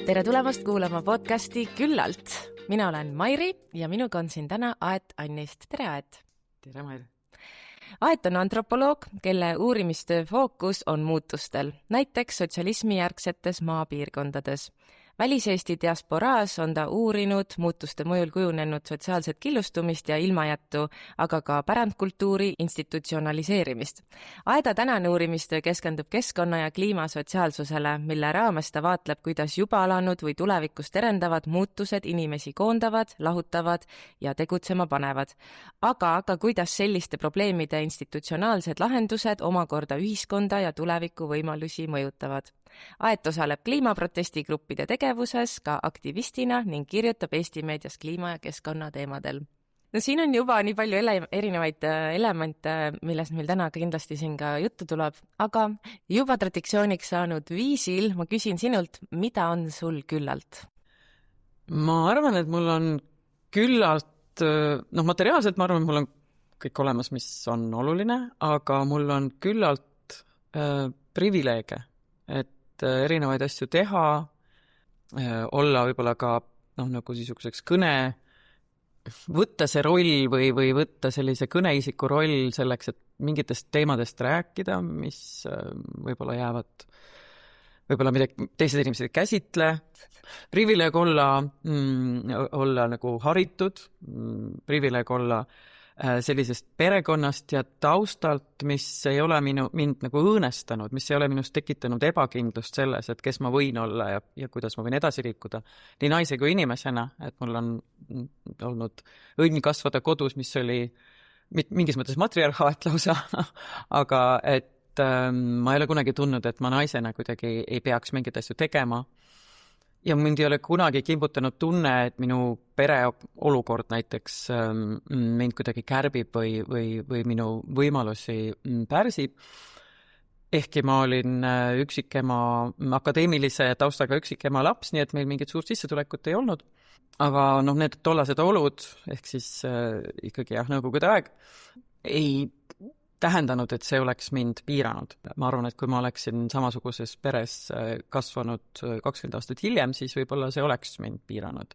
Tere tulemast kuulama podcasti Küllalt. Mina olen Mairi ja minuga on siin täna Aet Annist. Tere, Aet! Tere, Mairi! Aet on antropoloog, kelle uurimistöö fookus on muutustel, näiteks sotsialismi järgsetes maapiirkondades. Väliseesti diasporaas on ta uurinud muutuste mõjul kujunenud sotsiaalset killustumist ja ilmajättu, aga ka pärandkultuuri institutsionaliseerimist. Aeda tänane uurimistöö keskendub keskkonna ja kliimasotsiaalsusele, mille raames ta vaatleb, kuidas juba alanud või tulevikus terendavad muutused inimesi koondavad, lahutavad ja tegutsema panevad. Aga kuidas selliste probleemide institutsionaalsed lahendused omakorda ühiskonda ja tuleviku võimalusi mõjutavad. Aet osaleb kliimaprotestigruppide tegevuses ka aktivistina ning kirjutab Eesti meedias kliima- ja keskkonna teemadel. No siin on juba nii palju erinevaid elemente, millest meil täna kindlasti siin ka juttu tuleb, aga juba traditsiooniks saanud viisil ma küsin sinult, mida on sul küllalt? Ma arvan, et mul on küllalt, materiaalselt ma arvan, et mul on kõik olemas, mis on oluline, aga mul on küllalt privileege, et erinevaid asju teha, olla võib-olla ka nagu niisuguseks kõne, võtta see roll või võtta sellise kõneisiku roll selleks, et mingitest teemadest rääkida, mis võib-olla jäävad, võib-olla midagi teised inimesed ei käsitle. Privileeg olla nagu haritud, privileeg olla sellisest perekonnast ja taustalt, mis ei ole mind nagu õõnestanud, mis ei ole minust tekitanud ebakindlust selles, et kes ma võin olla ja kuidas ma võin edasi liikuda. Nii naise kui inimesena, et mul on olnud õnn kasvada kodus, mis oli mingis mõttes matriarhaat lausa, aga et ma ei ole kunagi tundnud, et ma naisena kuidagi ei peaks mingeid asju tegema. Ja mind ei ole kunagi kimbutanud tunne, et minu pere olukord näiteks mind kuidagi kärbib või minu võimalusi pärsib. Ehkki ma olin üksikema, akadeemilise taustaga üksikema laps, nii et meil mingit suurt sissetulekut ei olnud. Aga need tollased olud, ehk siis ikkagi Nõukogude aeg, ei tähendanud, et see oleks mind piiranud. Ma arvan, et kui ma oleksin samasuguses peres kasvanud 20 aastat hiljem, siis võib-olla see oleks mind piiranud.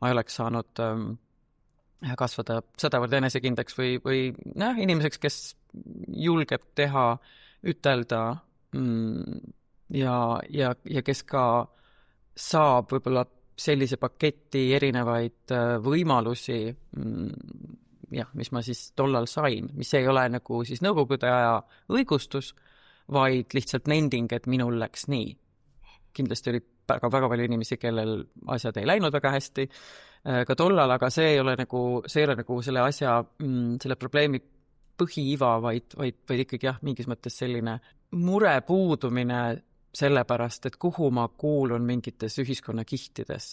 Ma ei oleks saanud kasvada sedavõrd enesekindlaks või inimeseks, kes julgeb teha, ütelda ja kes ka saab võib-olla sellise paketi erinevaid võimalusi mis ma siis tollal sain, mis ei ole nagu siis Nõukogude aja õigustus, vaid lihtsalt nending, et minul läks nii. Kindlasti oli väga palju inimesi, kellel asjad ei läinud väga hästi ka tollal, aga see ei ole nagu selle asja, selle probleemi põhiiva, vaid ikkagi mingis mõttes selline mure puudumine sellepärast, et kuhu ma kuulun mingites ühiskonnakihtides,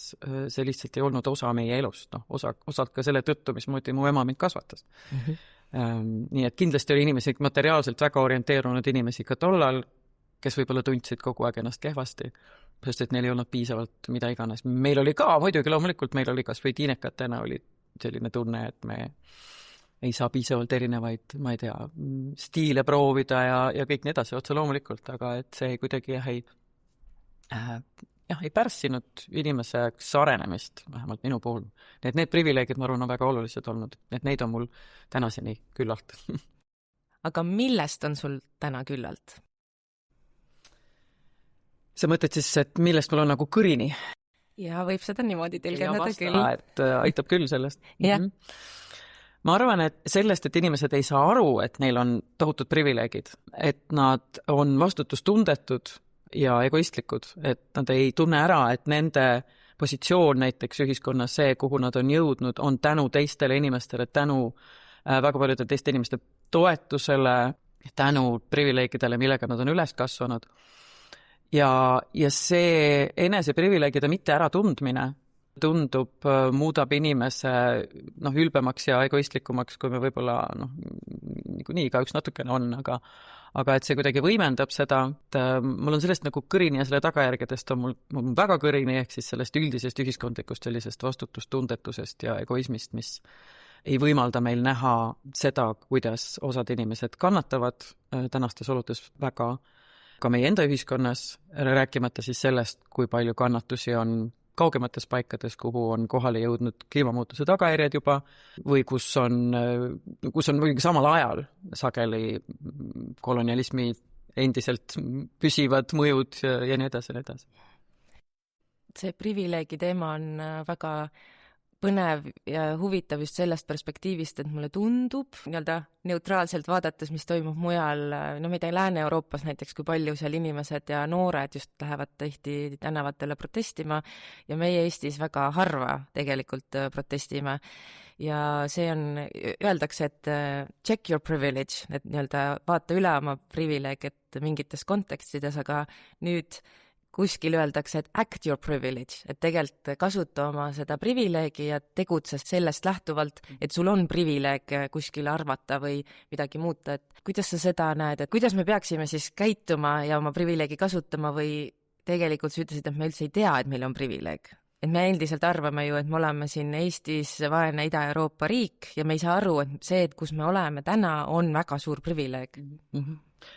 see lihtsalt ei olnud osa meie elust, osalt ka selle tõttu, mismoodi mu ema mind kasvatas. Nii et kindlasti oli inimesi, materiaalselt väga orienteerunud inimesi ka tollal, kes võib-olla tundsid kogu aeg ennast kehvasti, sest et neil ei olnud piisavalt mida iganes. Meil oli ka, muidugi loomulikult meil oli kas või tiinekatena oli selline tunne, et me ei saa piisavalt erinevaid, ma ei tea, stiile proovida ja kõik nii edasi otse loomulikult, aga et see kuidagi ei pärssinud inimeseks arenemist, vähemalt minu puhul. Need privileegid, ma arvan, on väga olulised olnud, et neid on mul tänaseni küllalt. Aga millest on sul täna küllalt? Sa mõtled siis, et millest mul on nagu kõrini? Ja võib seda niimoodi tõlgendada küll. Et aitab küll sellest. Jah. Ma arvan, et sellest, et inimesed ei saa aru, et neil on tohutud privileegid, et nad on vastutustundetud ja egoistlikud, et nad ei tunne ära, et nende positsioon näiteks ühiskonnas, see, kuhu nad on jõudnud, on tänu teistele inimestele, tänu väga paljude teiste inimeste toetusele, tänu privileegidele, millega nad on üles kasvanud. Ja see enese privileegide mitte äratundmine tundub, muudab inimese ülbemaks ja egoistlikumaks, kui me võib-olla niikuinii igaüks natukene on, aga et see kuidagi võimendab seda, et mul on sellest nagu kõrini ja selle tagajärgedest on mul väga kõrini, ehk siis sellest üldisest ühiskondlikust sellisest vastutustundetusest ja egoismist, mis ei võimalda meil näha seda, kuidas osad inimesed kannatavad tänastes oludes väga ka meie enda ühiskonnas, rääkimata siis sellest, kui palju kannatusi on kaugemates paikades, kuhu on kohale jõudnud kliimamuutuse tagajärjed juba või kus on muidugi samal ajal sageli kolonialismi endiselt püsivad mõjud ja nii edasi, nii edasi. See privileegi teema on väga põnev ja huvitav just sellest perspektiivist, et mulle tundub nii-öelda neutraalselt vaadates, mis toimub mujal, no ma ei tea, Lääne-Euroopas näiteks, kui palju seal inimesed ja noored just lähevad tihti tänavatele protestima ja meie Eestis väga harva tegelikult protestime. Ja see on, öeldakse, et check your privilege, et nii-öelda vaata üle oma privileeg, et mingites kontekstides, aga nüüd kuskil öeldakse, et act your privilege, et tegelikult kasuta oma seda privileegi ja tegutse sellest lähtuvalt, et sul on privileeg kuskil arvata või midagi muuta, et kuidas sa seda näed, et kuidas me peaksime siis käituma ja oma privileegi kasutama või tegelikult sa ütlesid, et me üldse ei tea, et meil on privileeg. Et me endiselt arvame ju, et me oleme siin Eestis vaene Ida-Euroopa riik ja me ei saa aru, et see, et kus me oleme täna, on väga suur privileeg.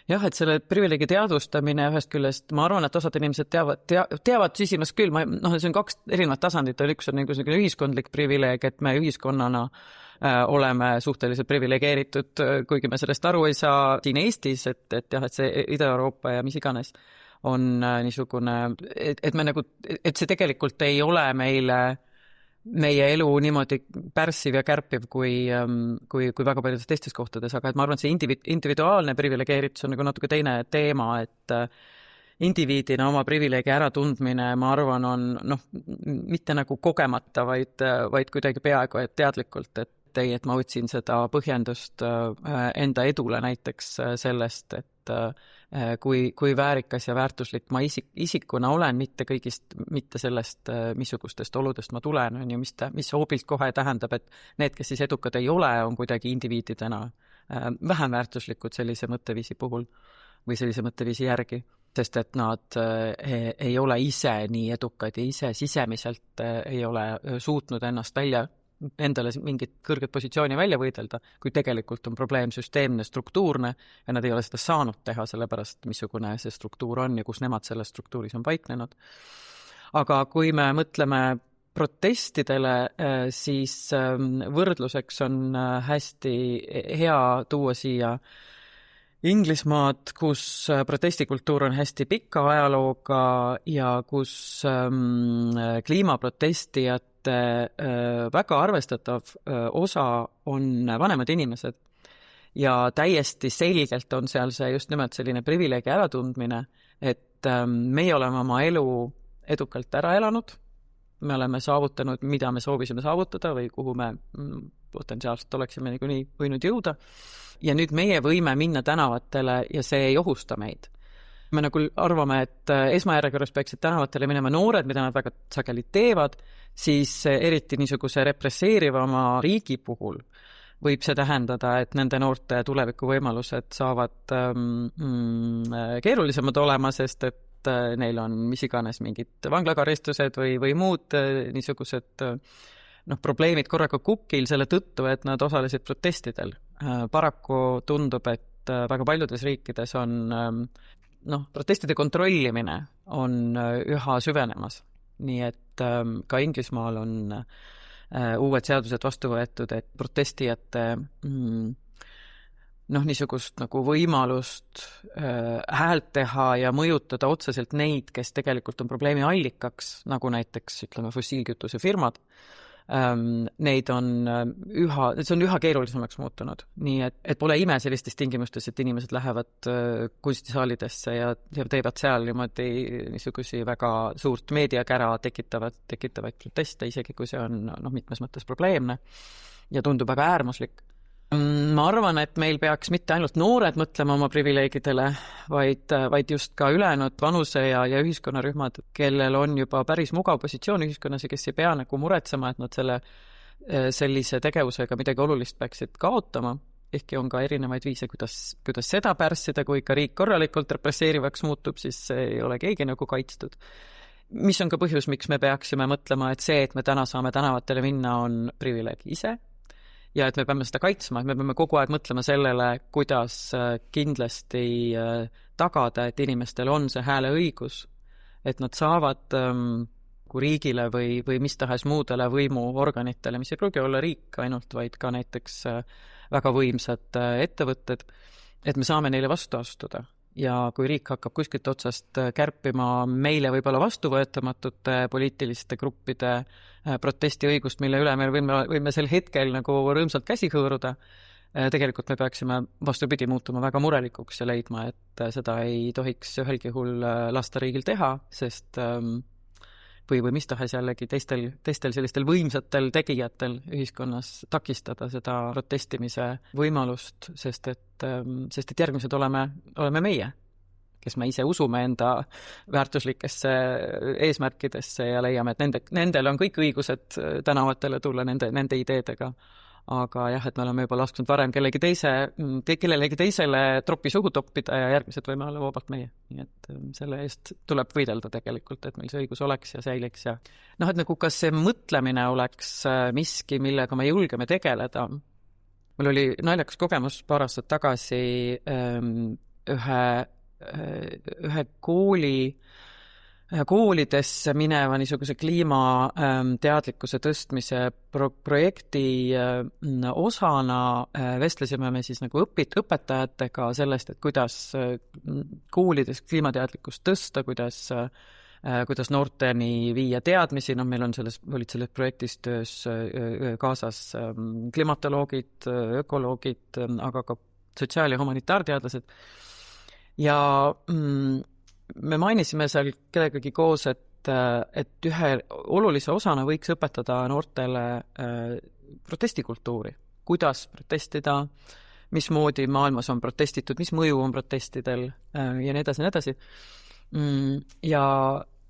Jah, et selle privileegi teadvustamine ühest küljest, ma arvan, et osad inimesed teavad sisimas küll, see on 2 erinevat tasandit, üks on ühiskondlik privileeg, et me ühiskonnana oleme suhteliselt privilegeeritud, kuigi me sellest aru ei saa siin Eestis, et see Ida-Euroopa ja mis iganes on niisugune, et see tegelikult ei ole meie elu niimoodi pärssiv ja kärpiv kui väga paljudes teistes kohtades, aga et ma arvan, et see individuaalne privilegeeritus on natuke teine teema, et indiviidina oma privileegi äratundmine, ma arvan, on mitte nagu kogemata, vaid kuidagi peaaegu et teadlikult, et ma võtsin seda põhjendust enda edule näiteks sellest, et kui väärikas ja väärtuslik ma isikuna olen, mitte sellest, missugustest oludest ma tulen, mis hoobilt kohe tähendab, et need, kes siis edukad ei ole, on kuidagi indiviididena vähem väärtuslikud sellise mõtteviisi puhul või sellise mõtteviisi järgi, sest et nad ei ole ise nii edukad ja ise sisemiselt ei ole suutnud ennast endale mingit kõrget positsiooni välja võidelda, kui tegelikult on probleem süsteemne, struktuurne ja nad ei ole seda saanud teha sellepärast, missugune see struktuur on ja kus nemad selles struktuuris on paiknenud. Aga kui me mõtleme protestidele, siis võrdluseks on hästi hea tuua siia Inglismaad, kus protestikultuur on hästi pika ajalooga ja kus kliimaprotestijad väga arvestatav osa on vanemad inimesed ja täiesti selgelt on seal see just nimelt selline privileegi äratundmine, et meie oleme oma elu edukalt ära elanud, me oleme saavutanud, mida me soovisime saavutada või kuhu me potentsiaalselt oleksime niikuinii võinud jõuda ja nüüd meie võime minna tänavatele ja see ei ohusta meid. Me nagu arvame, et esmajärjekorras peaksid tänavatele minema noored, mida nad väga sageli teevad, siis eriti niisuguse represseerivama riigi puhul võib see tähendada, et nende noorte tulevikuvõimalused saavad keerulisemad olema, sest et neil on mis iganes mingid vanglakaristused või muud niisugused probleemid korraga kukil selle tõttu, et nad osalesid protestidel. Paraku tundub, et väga paljudes riikides on protestide kontrollimine on üha süvenemas. Nii et ka Inglismaal on uued seadused vastu võetud, et protestijate niisugust nagu võimalust häält teha ja mõjutada otseselt neid, kes tegelikult on probleemi allikaks, nagu näiteks fossiilkütuse firmad, neid on üha keerulisemaks muutunud. Nii et pole ime sellistes tingimustes, et inimesed lähevad kunstisaalidesse ja teevad seal niisugusi väga suurt meediakära tekitavaid proteste, isegi kui see on mitmes mõttes probleemne ja tundub väga äärmuslik. Ma arvan, et meil peaks mitte ainult noored mõtlema oma privileegidele, vaid just ka ülejäänud vanuse ja ühiskonnarühmad, kellel on juba päris mugav positsioon ühiskonnas ja kes ei pea nagu muretsema, et nad sellise tegevusega midagi olulist peaksid kaotama. Ehkki on ka erinevaid viise, kuidas seda pärssida, kui ikka riik korralikult represseerivaks muutub, siis ei ole keegi nagu kaitstud. Mis on ka põhjus, miks me peaksime mõtlema, et see, et me täna saame tänavatele minna, on privileeg ise. ja et me peame seda kaitsma, et me peame kogu aeg mõtlema sellele, kuidas kindlasti tagada, et inimestel on see hääleõigus, et nad saavad kui riigile või mis tahes muudele võimuorganitele, mis ei pruugi olla riik ainult, vaid ka näiteks väga võimsad ettevõtted, et me saame neile vastu astuda. Ja kui riik hakkab kuskilt otsast kärpima meile võib-olla vastuvõetamatute poliitiliste gruppide protestiõigust, mille üle me võime sel hetkel nagu rõõmsalt käsi hõõruda, tegelikult me peaksime vastupidi muutuma väga murelikuks ja leidma, et seda ei tohiks ühelgi juhul lasta riigil teha, sest või mis tahes jällegi teistel sellistel võimsatel tegijatel ühiskonnas takistada seda protestimise võimalust, sest et järgmised oleme meie, kes me ise usume enda väärtuslikesse eesmärkidesse ja leiame, et nendel on kõik õigused tänavatele tulla nende ideedega. Aga jah, et me oleme juba lasknud varem kellelegi teisele tropi suhu toppida ja järgmised võime olla vabalt meie. Nii et selle eest tuleb võidelda tegelikult, et meil see õigus oleks ja säiliks ja et nagu kas see mõtlemine oleks miski, millega me julgeme tegeleda. Mul oli naljakas kogemus paar aastat tagasi ühe koolidesse mineva niisuguse kliimateadlikkuse tõstmise projekti osana vestlesime me siis nagu õpetajatega sellest, et kuidas koolides kliimateadlikkust tõsta, kuidas noorteni viia teadmisi, meil olid selles projektis töös kaasas klimatoloogid, ökoloogid, aga ka sotsiaal- ja humanitaarteadlased. Ja me mainisime seal kellegagi koos, et ühe olulise osana võiks õpetada noortele protestikultuuri. Kuidas protestida, mismoodi maailmas on protestitud, mis mõju on protestidel ja nii edasi. Ja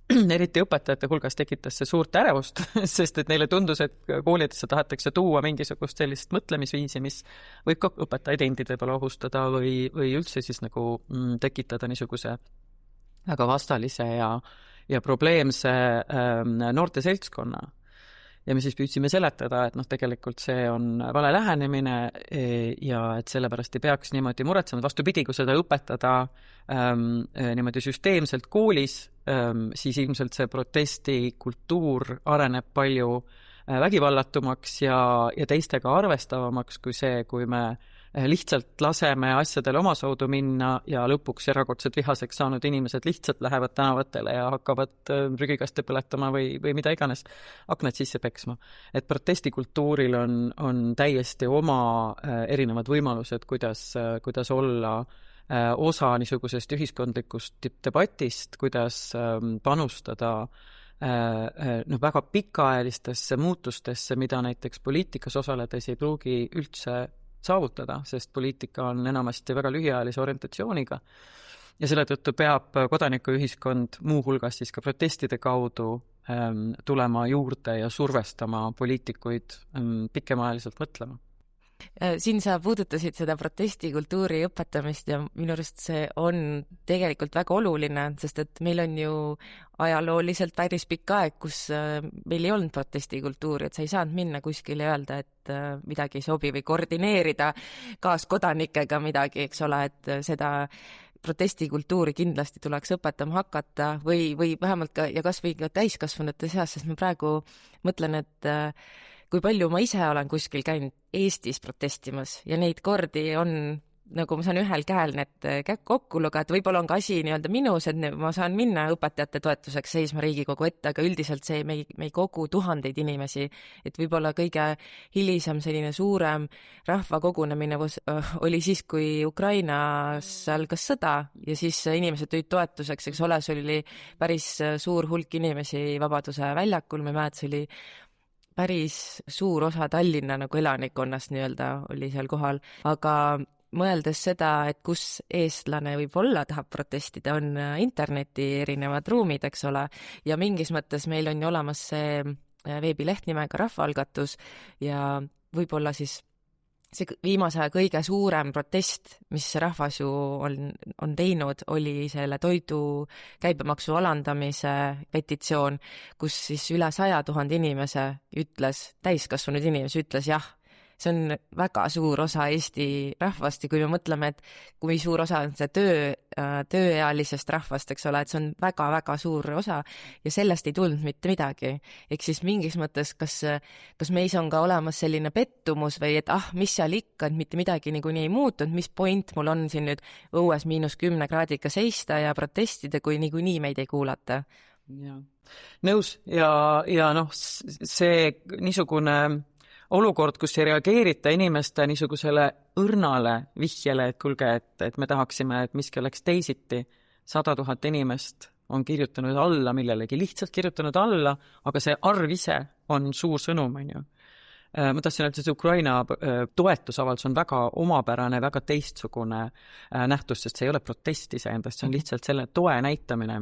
eriti õpetajate hulgas tekitas see suurt ärevust, sest et neile tundus, et koolidesse tahetakse tuua mingisugust sellist mõtlemisviisi, mis võib ka õpetajaid endid võib-olla ohustada või üldse siis nagu tekitada niisuguse väga vastalise ja probleemse noorte seltskonna. Ja me siis püüdsime seletada, et tegelikult see on vale lähenemine ja et sellepärast ei peaks niimoodi muretsema. Vastupidi, kui seda õpetada niimoodi süsteemselt koolis, siis ilmselt see protestikultuur areneb palju vägivallatumaks ja teistega arvestavamaks kui see, kui me lihtsalt laseme asjadel omasoodu minna ja lõpuks erakordselt vihaseks saanud inimesed lihtsalt lähevad tänavatele ja hakkavad prügikaste põletama või mida iganes aknad sisse peksma. Et protestikultuuril on täiesti oma erinevad võimalused, kuidas olla osa niisugusest ühiskondlikust debatist, kuidas panustada väga pikaajalistesse muutustesse, mida näiteks poliitikas osaledes ei pruugi üldse saavutada, sest poliitika on enamasti väga lühiajalise orientatsiooniga ja selle tõttu peab kodanikuühiskond muu hulgas siis ka protestide kaudu tulema juurde ja survestama poliitikuid pikemaajaliselt mõtlema. Siin sa puudutasid seda protestikultuuri õpetamist ja minu arust see on tegelikult väga oluline, sest et meil on ju ajalooliselt päris pikk aeg, kus meil ei olnud protestikultuuri, et sa ei saanud minna kuskile ja öelda, et midagi ei sobi või koordineerida kaaskodanikega midagi, eks ole, et seda protestikultuuri kindlasti tuleks õpetama hakata või vähemalt ka ja kas või ka täiskasvanute seas, sest ma praegu mõtlen, et kui palju ma ise olen kuskil käinud Eestis protestimas ja neid kordi on, nagu ma saan ühel käel need kokku lugeda, võib-olla on ka asi nii-öelda minus, et ma saan minna õpetajate toetuseks seisma Riigikogu ette, aga üldiselt see me ei kogu tuhandeid inimesi, et võib-olla kõige hilisem selline suurem rahvakogunemine oli siis, kui Ukrainas algas sõda ja siis inimesed tulid toetuseks, eks ole, see oli päris suur hulk inimesi Vabaduse väljakul, ma ei mäleta, see oli päris suur osa Tallinna nagu elanikkonnast nii-öelda oli seal kohal, aga mõeldes seda, et kus eestlane võib-olla tahab protestida, on interneti erinevad ruumid, eks ole, ja mingis mõttes meil on ju olemas see veebileht nimega Rahvaalgatus ja võib-olla siis see viimase aja kõige suurem protest, mis rahvas ju on teinud, oli selle toidu käibemaksu alandamise petitsioon, kus siis üle 100 000 inimese ütles, täiskasvanud inimese ütles jah, see on väga suur osa Eesti rahvast ja kui me mõtleme, et kui suur osa on see tööealisest rahvast, eks ole, et see on väga-väga suur osa ja sellest ei tulnud mitte midagi. Ehk siis mingis mõttes, kas meis on ka olemas selline pettumus või et mis seal ikka, et mitte midagi niikuinii ei muutunud, mis point mul on siin nüüd õues -10 kraadiga seista ja protestida, kui niikuinii meid ei kuulata. Ja. Nõus ja noh, see niisugune olukord, kus ei reageerita inimeste niisugusele õrnale vihjele, et kuulge, et me tahaksime, et miski oleks teisiti. 100 000 inimest on kirjutanud alla millelegi, lihtsalt kirjutanud alla, aga see arv ise on suur sõnum, on ju. Ma tahtsin öelda, et Ukraina toetusavaldus on väga omapärane, väga teistsugune nähtus, sest see ei ole protest iseendast, see on lihtsalt selle toe näitamine,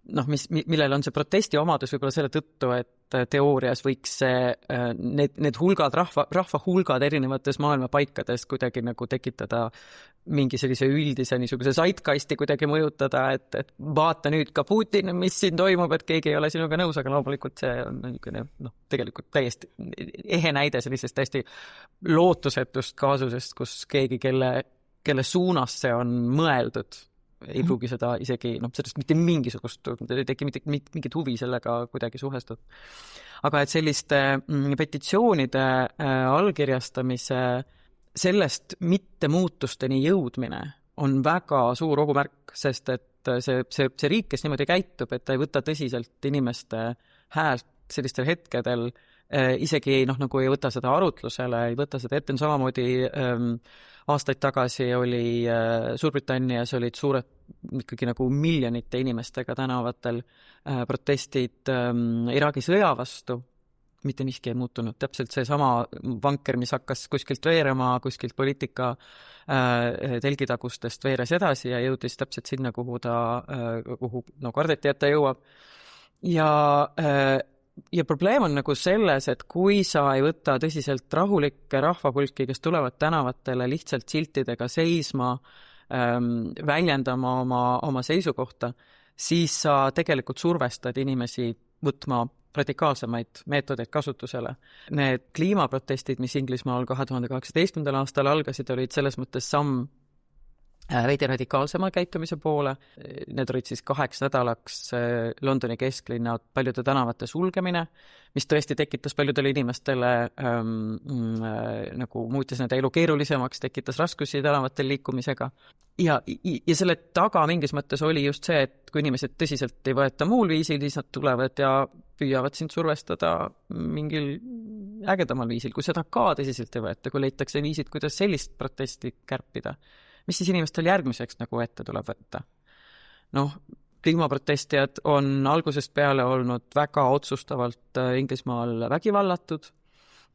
millel on see protesti omadus võib-olla selle tõttu, et teoorias võiks need hulgad, rahva hulgad erinevates maailma paikades kuidagi nagu tekitada mingi sellise üldise niisuguse zeitgeisti kuidagi mõjutada, et vaata nüüd ka Putin, mis siin toimub, et keegi ei ole sinuga nõus, aga loomulikult see on niisugune, tegelikult täiesti ehe näide sellisest täiesti lootusetust kaasusest, kus keegi, kelle suunas see on mõeldud, ei pruugi seda isegi, sellest mitte mingisugust, ei teki mingit huvi sellega kuidagi suhestud. Aga et selliste petitsioonide allkirjastamise sellest mitte muutusteni jõudmine on väga suur ohumärk, sest et see riik, kes niimoodi käitub, et ta ei võta tõsiselt inimeste häält sellistel hetkedel, isegi nagu ei võta seda arutlusele, ei võta seda ette, samamoodi aastaid tagasi oli Suurbritannias olid suured ikkagi nagu miljonite inimestega tänavatel protestid Iraagi sõja vastu, mitte miski ei muutunud, täpselt see sama vanker, mis hakkas kuskilt veerema, kuskilt poliitika telgitagustest veeres edasi ja jõudis täpselt sinna, kuhu kardeti, et ta jõuab. Ja probleem on nagu selles, et kui sa ei võta tõsiselt rahulikke rahvahulki, kes tulevad tänavatele lihtsalt siltidega seisma, väljendama oma seisukohta, siis sa tegelikult survestad inimesi võtma radikaalsemaid meetodeid kasutusele. Need kliimaprotestid, mis Inglismaal 2018. aastal algasid, olid selles mõttes samm veidi radikaalsema käitumise poole. Need olid siis 8 nädalaks Londoni kesklinna paljude tänavate sulgemine, mis tõesti tekitas paljudele inimestele nagu muutis nende elu keerulisemaks, tekitas raskusi tänavatel liikumisega. Ja selle taga mingis mõttes oli just see, et kui inimesed tõsiselt ei võeta muul viisil, siis nad tulevad ja püüavad sind survestada mingil ägedamal viisil, kui seda ka tõsiselt ei võeta, kui leitakse viisid, kuidas sellist protesti kärpida. Mis siis inimestel järgmiseks nagu ette tuleb võtta? Kliimaprotestijad on algusest peale olnud väga otsustavalt Inglismaal vägivallatud.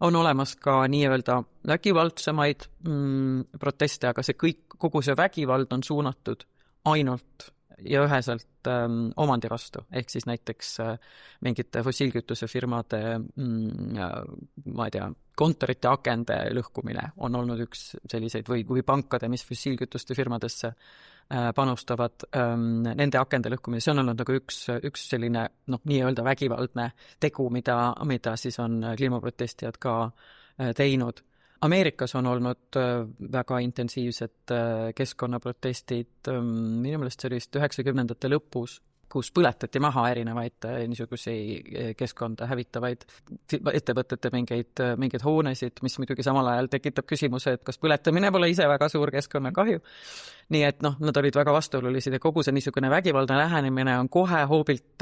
On olemas ka nii-öelda vägivaldsemaid proteste, aga kogu see vägivald on suunatud ainult ja üheselt omandi vastu, ehk siis näiteks mingite fossiilkütusefirmade kontorite akende lõhkumine on olnud üks selliseid või pankade, mis fossiilkütuste firmadesse panustavad, nende akende lõhkumine, see on olnud nagu üks selline nii-öelda vägivaldne tegu, mida siis on kliimaprotestijad ka teinud. Ameerikas on olnud väga intensiivsed keskkonnaprotestid, minu meelest see oli 90ndate lõpus, kus põletati maha erinevaid niisuguseid keskkonda hävitavaid ettevõtete mingeid hoonesid, mis muidugi samal ajal tekitab küsimuse, et kas põletamine pole ise väga suur keskkonnakahju. Nii et nad olid väga vastuolulised ja kogu see niisugune vägivaldne lähenemine on kohe hoobilt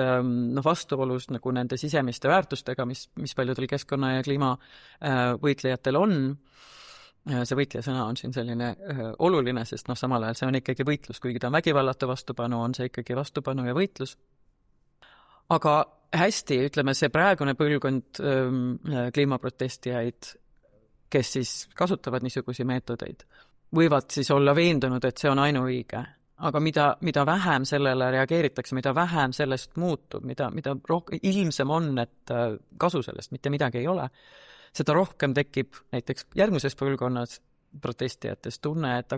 vastuolus nagu nende sisemiste väärtustega, mis paljudel keskkonna ja kliima võitlejatel on. See võitleja sõna on siin selline oluline, sest samal ajal see on ikkagi võitlus, kuigi ta on vägivallatu vastupanu, on see ikkagi vastupanu ja võitlus. Aga hästi, ütleme, see praegune põlvkond kliimaprotestijaid, kes siis kasutavad niisugusi meetodeid, võivad siis olla veendunud, et see on ainuõige. Aga mida vähem sellele reageeritakse, mida vähem sellest muutub, mida ilmsem on, et kasu sellest mitte midagi ei ole, seda rohkem tekib näiteks järgmises põlvkonnas protestijates tunne, et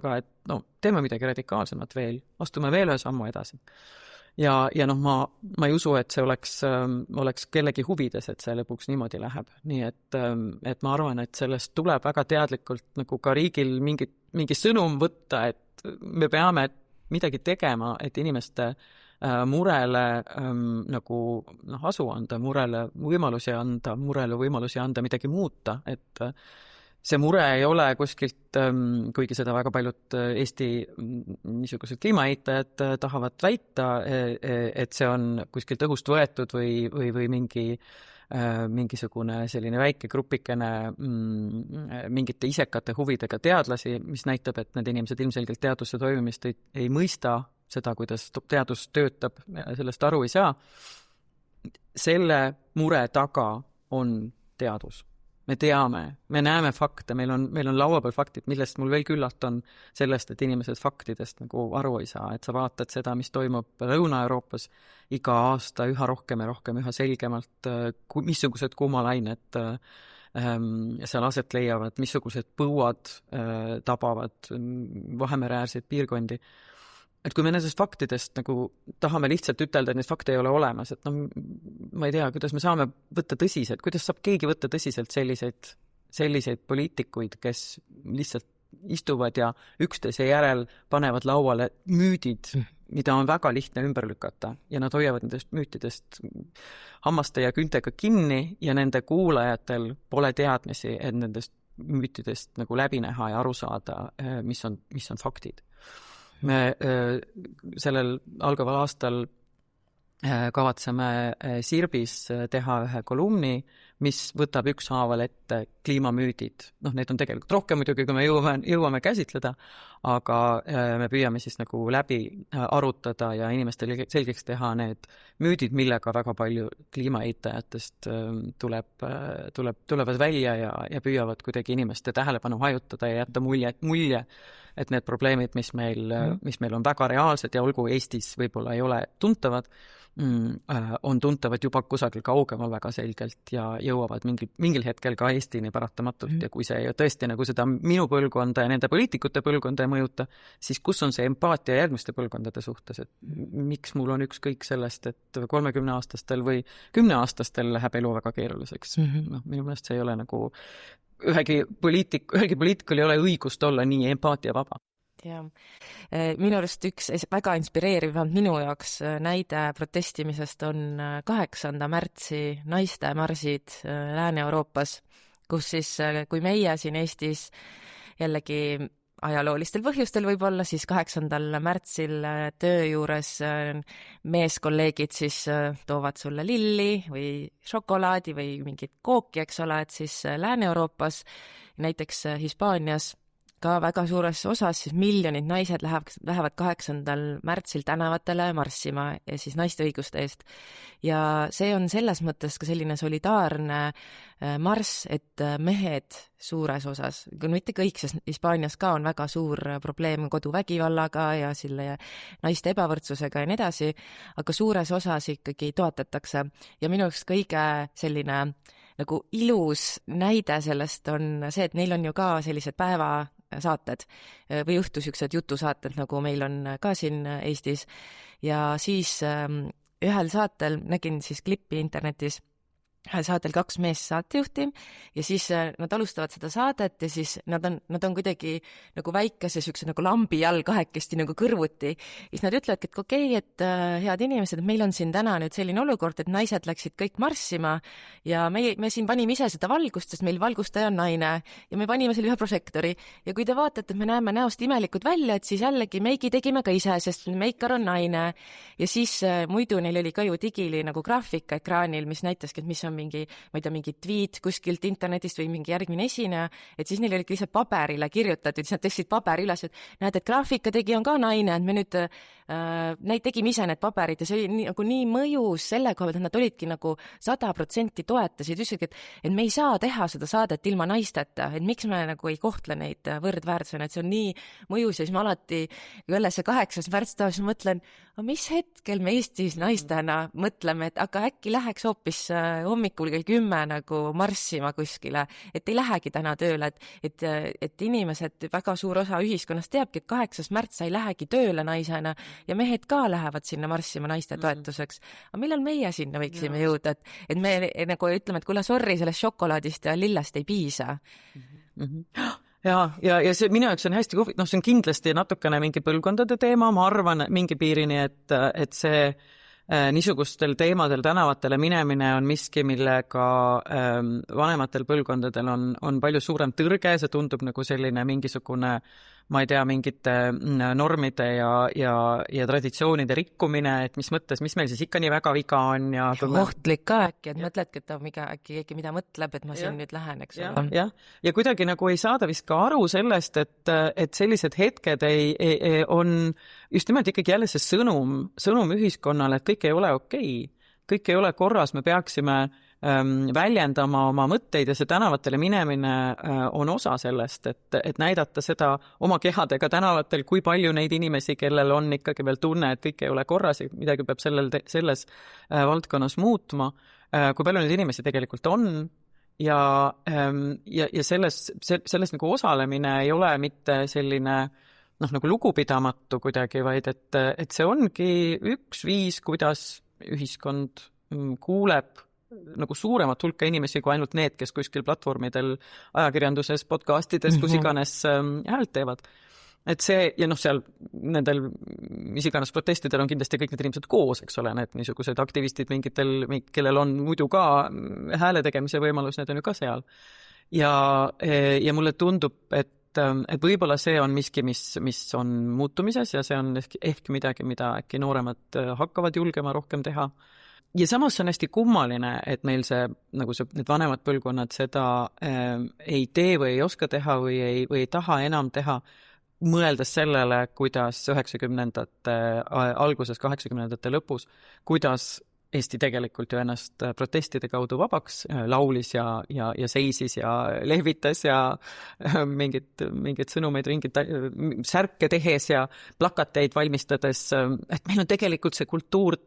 teeme midagi radikaalsemat veel, astume veel ühe sammu edasi. ja noh, ma ei usu, et see oleks kellegi huvides, et see lõpuks niimoodi läheb. Nii et ma arvan, et sellest tuleb väga teadlikult nagu ka riigil mingi sõnum võtta, et me peame midagi tegema, et inimeste murele nagu asu anda, murele võimalusi anda midagi muuta, et see mure ei ole kuskilt, kuigi seda väga paljud Eesti niisugused kliimaeitajad tahavad väita, et see on kuskilt õhust võetud või mingisugune selline väike grupikene mingite isekate huvidega teadlasi, mis näitab, et need inimesed ilmselgelt teaduse toimimist ei mõista, seda, kuidas teadus töötab, sellest aru ei saa. Selle mure taga on teadus. Me teame, me näeme fakte, meil on laua peal faktid, millest mul veel küllalt on sellest, et inimesed faktidest nagu aru ei saa, et sa vaatad seda, mis toimub Lõuna-Euroopas iga aasta üha rohkem ja rohkem, üha selgemalt, missugused kuumalained seal aset leiavad, missugused põuad tabavad Vahemereäärseid piirkondi. Et kui me nendest faktidest nagu tahame lihtsalt ütelda, et need fakte ei ole olemas, et ma ei tea, kuidas me saame võtta tõsiselt, kuidas saab keegi võtta tõsiselt selliseid poliitikuid, kes lihtsalt istuvad ja üksteise järel panevad lauale müüdid, mida on väga lihtne ümber lükata ja nad hoiavad nendest müütidest hammaste ja küntega kinni ja nende kuulajatel pole teadmisi, et nendest müütidest nagu läbi näha ja aru saada, mis on faktid. Me sellel algaval aastal kavatseme Sirbis teha ühe kolumni, mis võtab ükshaaval ette kliimamüüdid. Need on tegelikult rohkem muidugi, kui me jõuame käsitleda, aga me püüame siis nagu läbi arutada ja inimestele selgeks teha need müüdid, millega väga palju kliimaeitajatest tulevad välja ja püüavad kuidagi inimeste tähelepanu hajutada ja jätta mulje, et need probleemid, mis meil on väga reaalsed ja olgu Eestis võib-olla ei ole tuntavad, on tuntavad juba kusagil kaugemal väga selgelt ja jõuavad mingil hetkel ka Eestini paratamatult ja kui see tõesti nagu seda minu põlvkonda ja nende poliitikute põlvkonda ei mõjuta, siis kus on see empaatia järgmiste põlvkondade suhtes, et miks mul on ükskõik sellest, et 30-aastastel või 10-aastastel läheb elu väga keeruliseks. Minu meelest see ei ole nagu ühegi poliitikul ei ole õigust olla nii empaatiavaba. Ja minu arust üks väga inspireeriv minu jaoks näide protestimisest on 8. märtsi naiste marsid Lääne-Euroopas, kus siis, kui meie siin Eestis jällegi ajaloolistel põhjustel võib-olla, siis 8. märtsil töö juures meeskolleegid siis toovad sulle lilli või šokolaadi või mingit kooki, eks ole, et siis Lääne-Euroopas, näiteks Hispaanias ka väga suures osas siis miljonid naised lähevad 8. märtsil tänavatele marssima ja siis naiste õiguste eest. Ja see on selles mõttes ka selline solidaarne marss, et mehed suures osas, küll mitte kõik, sest Hispaanias ka on väga suur probleem koduvägivallaga ja selle naiste ebavõrdsusega ja nii edasi, aga suures osas ikkagi toetatakse. Ja minu jaoks kõige selline nagu ilus näide sellest on see, et neil on ju ka sellised päevasaated või õhtusüksed jutusaated, nagu meil on ka siin Eestis. Ja siis ühel saatel nägin siis klippi internetis, ühel saatel 2 meest saatejuhti ja siis nad alustavad seda saadet ja siis nad on kuidagi nagu väikese sükse nagu lambi all kahekesti nagu kõrvuti. Ja siis nad ütlevadki, et okei, et head inimesed, et meil on siin täna nüüd selline olukord, et naised läksid kõik marssima ja me siin panime ise seda valgust, sest meil valgustaja on naine ja me panime selle ühe prožektori ja kui te vaatate, et me näeme näost imelikud välja, et siis jällegi meigi tegime ka ise, sest meikar on naine ja siis muidu neil oli ka ju digili nagu graafika ekraanil, mis näitaski, et mis on mingi tweet kuskilt internetist või mingi järgmine esineja, et siis neil oli lihtsalt paberile kirjutatud, siis nad tõstsid paberi üles, et näed, et graafika tegi on ka naine, et me nüüd tegime ise need paberid ja see oli nii mõjus selle koha, et nad olidki nagu 100% toetasid, ütlesidki, et me ei saa teha seda saadet ilma naisteta, et miks me nagu ei kohtle neid võrdväärsena, et see on nii mõjus ja siis ma alati, kui jälle see 8. märts taas mõtlen, mis hetkel me Eestis naistena mõtleme, et aga äkki läheks hoopis hommikul kell 10 nagu marssima kuskile, et ei lähegi täna tööle, et inimesed, väga suur osa ühiskonnast teabki, et 8. märts sa ei lähegi tööle naisena ja mehed ka lähevad sinna marssima naiste toetuseks. Aga millal meie sinna võiksime jõuda, et me nagu ütleme, et kuule, sorry, sellest šokolaadist ja lillast ei piisa. Ja see minu jaoks on hästi see on kindlasti natukene mingi põlvkondade teema, ma arvan mingi piirini, et see niisugustel teemadel tänavatele minemine on miski, millega vanematel põlvkondadel on palju suurem tõrge, see tundub nagu selline mingisugune, ma ei tea, mingite normide ja traditsioonide rikkumine, et mis mõttes, mis meil siis ikka nii väga viga on. Ja ohtlik ka äkki, et mõtledki, et äkki keegi mida mõtleb, et ma siin nüüd lähen, eks ole. Ja kuidagi nagu ei saada vist ka aru sellest, et sellised hetked on just nimelt ikkagi jälle see sõnum ühiskonnale, et kõik ei ole okei. Kõik ei ole korras, me peaksime väljendama oma mõtteid ja see tänavatele minemine on osa sellest, et näidata seda oma kehadega tänavatel, kui palju neid inimesi, kellel on ikkagi veel tunne, et kõik ei ole korras ja midagi peab selles valdkonnas muutma, kui palju neid inimesi tegelikult on ja selles nagu osalemine ei ole mitte selline nagu lugupidamatu kuidagi, vaid et see ongi üks viis, kuidas ühiskond kuuleb nagu suuremat hulka inimesi kui ainult need, kes kuskil platvormidel, ajakirjanduses, podcastides, kus iganes häält teevad. Et see, ja seal nendel mis iganes protestidel on kindlasti kõik need inimesed koos, eks ole, need niisugused aktivistid mingitel, kellel on muidu ka hääle tegemise võimalus, need on ju ka seal. Ja mulle tundub, et võib-olla see on miski, mis on muutumises ja see on ehk midagi, mida äkki nooremad hakkavad julgema rohkem teha. Ja samas on hästi kummaline, et meil need vanemad põlvkonnad seda ei tee või ei oska teha või ei taha enam teha, mõeldes sellele, kuidas 90ndate alguses, 80ndate lõpus, kuidas Eesti tegelikult ju ennast protestide kaudu vabaks laulis ja seisis ja lehvitas ja mingid sõnumeid, mingid särke tehes ja plakateid valmistades, et meil on tegelikult see kultuur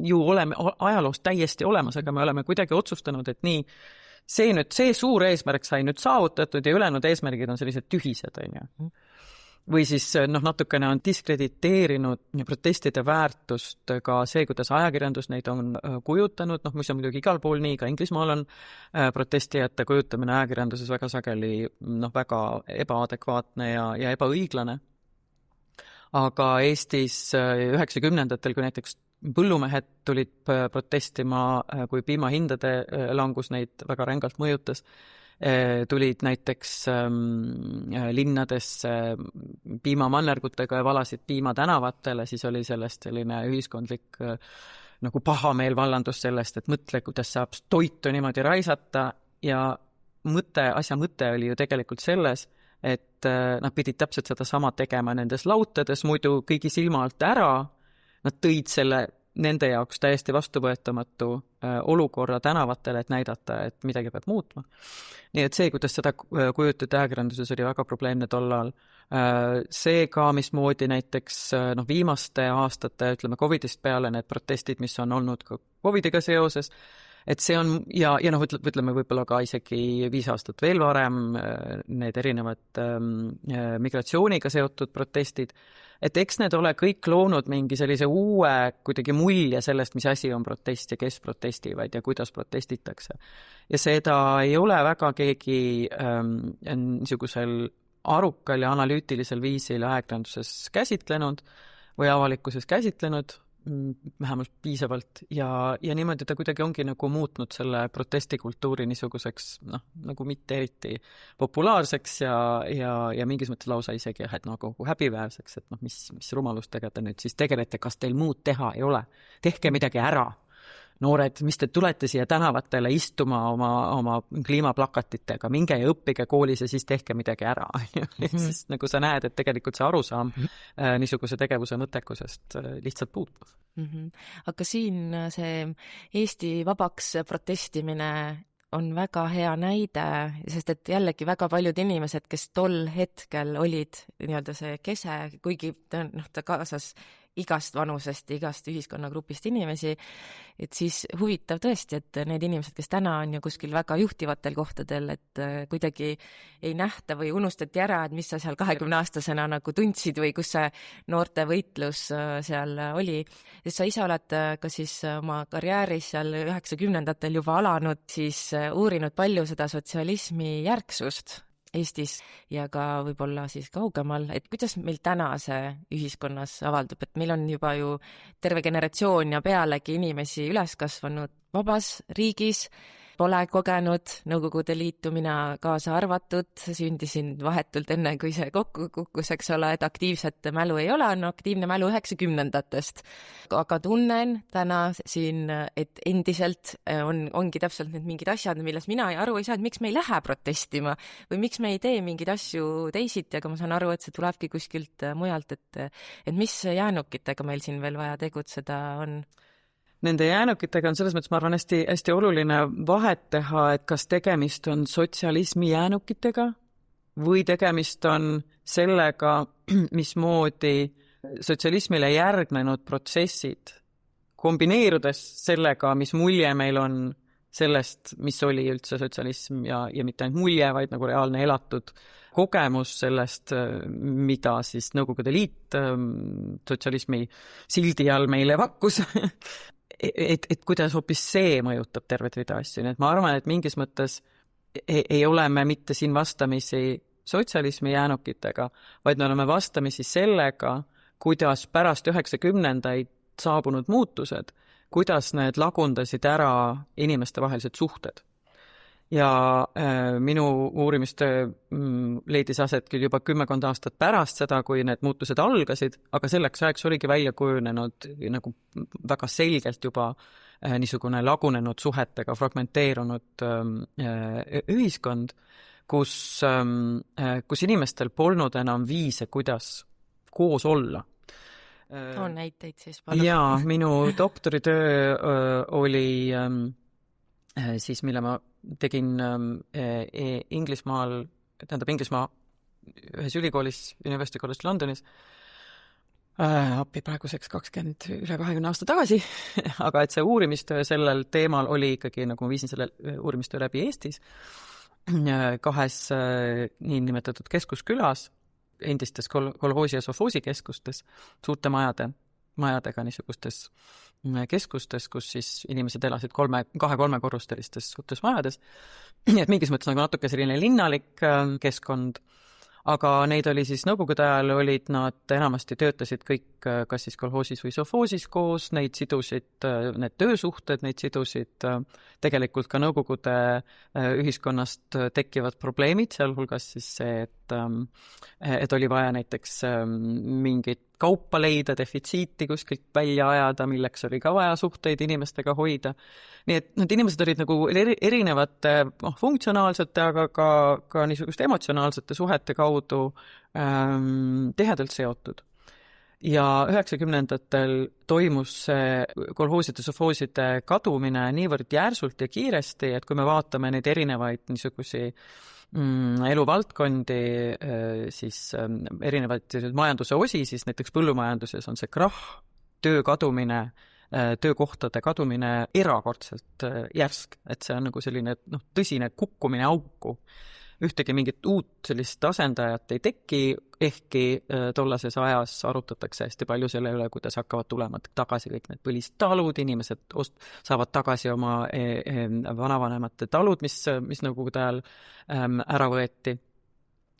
ju oleme ajaloost täiesti olemas, aga me oleme kuidagi otsustanud, et nii, see suur eesmärk sai nüüd saavutatud ja ülejäänud eesmärgid on sellised tühised, on ju. Või siis natukene on diskrediteerinud protestide väärtust ka see, kuidas ajakirjandus neid on kujutanud, mis on muidugi igal pool nii, ka Inglismaal on protestijate kujutamine ajakirjanduses väga sageli väga ebaadekvaatne ja ebaõiglane. Aga Eestis 90ndatel, kui näiteks põllumehed tulid protestima, kui piimahindade langus neid väga rängalt mõjutas, tulid näiteks linnadesse piimamannergutega ja valasid piima tänavatele, siis oli sellest selline ühiskondlik nagu pahameel vallandus sellest, et mõtle, kuidas saab toitu niimoodi raisata ja asja mõte oli ju tegelikult selles, et nad pidid täpselt seda sama tegema nendes lautades, muidu kõigi silma alt ära. Nad tõid selle nende jaoks täiesti vastuvõetamatu olukorra tänavatele, et näidata, et midagi peab muutma. Nii et see, kuidas seda kujutati ajakirjanduses, oli väga probleemne tollal. See ka, mismoodi näiteks viimaste aastate, COVIDist peale need protestid, mis on olnud ka COVIDiga seoses, et see on, ja ütleme võib-olla ka isegi 5 aastat veel varem, need erinevad migratsiooniga seotud protestid, et eks need ole kõik loonud mingi sellise uue kuidagi mulje sellest, mis asi on protest ja kes protestivad ja kuidas protestitakse. Ja seda ei ole väga keegi niisugusel arukal ja analüütilisel viisil ajakirjanduses käsitlenud või avalikkuses käsitlenud, vähemalt piisavalt ja niimoodi ta kuidagi ongi nagu muutnud selle protestikultuuri niisuguseks nagu mitte eriti populaarseks ja mingis mõttes lausa isegi nagu häbiväärseks, et mis rumalustega te nüüd siis tegelete, kas teil muud teha ei ole, tehke midagi ära. Noored, mis te tulete siia tänavatele istuma oma kliimaplakatitega, minge ja õppige koolis ja siis tehke midagi ära. Sest nagu sa näed, et tegelikult see arusaam niisuguse tegevuse mõttekusest lihtsalt puutub. Aga siin see Eesti vabaks protestimine on väga hea näide, sest et jällegi väga paljud inimesed, kes tol hetkel olid nii-öelda see kese, kuigi ta kaasas igast vanusest, igast ühiskonnagrupist inimesi, et siis huvitav tõesti, et need inimesed, kes täna on ju kuskil väga juhtivatel kohtadel, et kuidagi ei nähta või unustati ära, et mis sa seal 20-aastasena nagu tundsid või kus see noorte võitlus seal oli. Sest sa ise oled ka siis oma karjääris seal 90-ndatel juba alanud, siis uurinud palju seda sotsialismi järgsust Eestis ja ka võib-olla siis kaugemal, et kuidas meil täna see ühiskonnas avaldub, et meil on juba ju terve generatsioon ja pealegi inimesi üles kasvanud vabas riigis, pole kogenud Nõukogude Liitu, mina kaasa arvatud, sündisin vahetult enne, kui see kokku kukkus, eks ole, et aktiivset mälu ei ole, on aktiivne mälu 90-ndatest. Aga tunnen täna siin, et endiselt ongi täpselt need mingid asjad, milles mina aru ei saa, et miks me ei lähe protestima või miks me ei tee mingeid asju teisiti, aga ma saan aru, et see tulebki kuskilt mujalt, et mis jäänukitega meil siin veel vaja tegutseda on. Nende jäänukitega on selles mõttes, ma arvan, hästi oluline vahet teha, et kas tegemist on sotsialismi jäänukitega või tegemist on sellega, mismoodi sotsialismile järgnenud protsessid, kombineerudes sellega, mis mulje meil on sellest, mis oli üldse sotsialism ja mitte ainult mulje, vaid nagu reaalne elatud kogemus sellest, mida siis Nõukogude Liit sotsialismi sildi all meile pakkus. et kuidas hoopis see mõjutab tervet rida asju, nii et ma arvan, et mingis mõttes ei ole me mitte siin vastamisi sotsialismi jäänukitega, vaid me oleme vastamisi sellega, kuidas pärast 90-ndaid saabunud muutused, kuidas need lagundasid ära inimestevahelised suhted. Ja minu uurimistöö leidis aset küll juba 10 aastat pärast seda, kui need muutused algasid, aga selleks ajaks oligi välja kujunenud nagu väga selgelt juba niisugune lagunenud suhetega fragmenteerunud ühiskond, kus inimestel polnud enam viise, kuidas koos olla. On näiteid siis palun. Jaa, minu doktoritöö oli siis, mille ma tegin Inglismaa ühes ülikoolis, University College Londonis, praeguseks üle 20 aasta tagasi, aga et see uurimistöö sellel teemal oli ikkagi, nagu ma viisin selle uurimistöö läbi Eestis, 2 niinimetatud keskuskülas, endistes kolhoosi ja sovhoosi keskustes, suurte majadega niisugustes keskustes, kus siis inimesed elasid 2-3 korrustelistes suurtes majades. Nii et mingis mõttes nagu natuke selline linnalik keskkond, aga neid oli siis nõukogude ajal olid nad enamasti töötasid kõik kas siis kolhoosis või sovhoosis koos, neid sidusid, need töösuhted, neid sidusid tegelikult ka nõukogude ühiskonnast tekivad probleemid, sealhulgas siis see, et oli vaja näiteks mingit kaupa leida, defitsiiti kuskilt välja ajada, milleks oli ka vaja suhteid inimestega hoida. Nii et need inimesed olid nagu erinevate funktsionaalsete, aga ka niisuguste emotsionaalsete suhete kaudu tihedalt seotud. Ja 90-ndatel toimus kolhooside, sovhooside kadumine niivõrd järsult ja kiiresti, et kui me vaatame neid erinevaid niisugusi eluvaldkondi, siis erinevaid majanduse osi, siis näiteks põllumajanduses on see krahh, töö kadumine, töökohtade kadumine erakordselt järsk, et see on nagu selline tõsine kukkumine auku. Ühtegi mingit uut sellist asendajat ei teki, ehkki tollases ajas arutatakse hästi palju selle üle, kuidas hakkavad tulema tagasi kõik need põlistalud, inimesed saavad tagasi oma vanavanemate talud, mis nõukogude ajal ära võeti.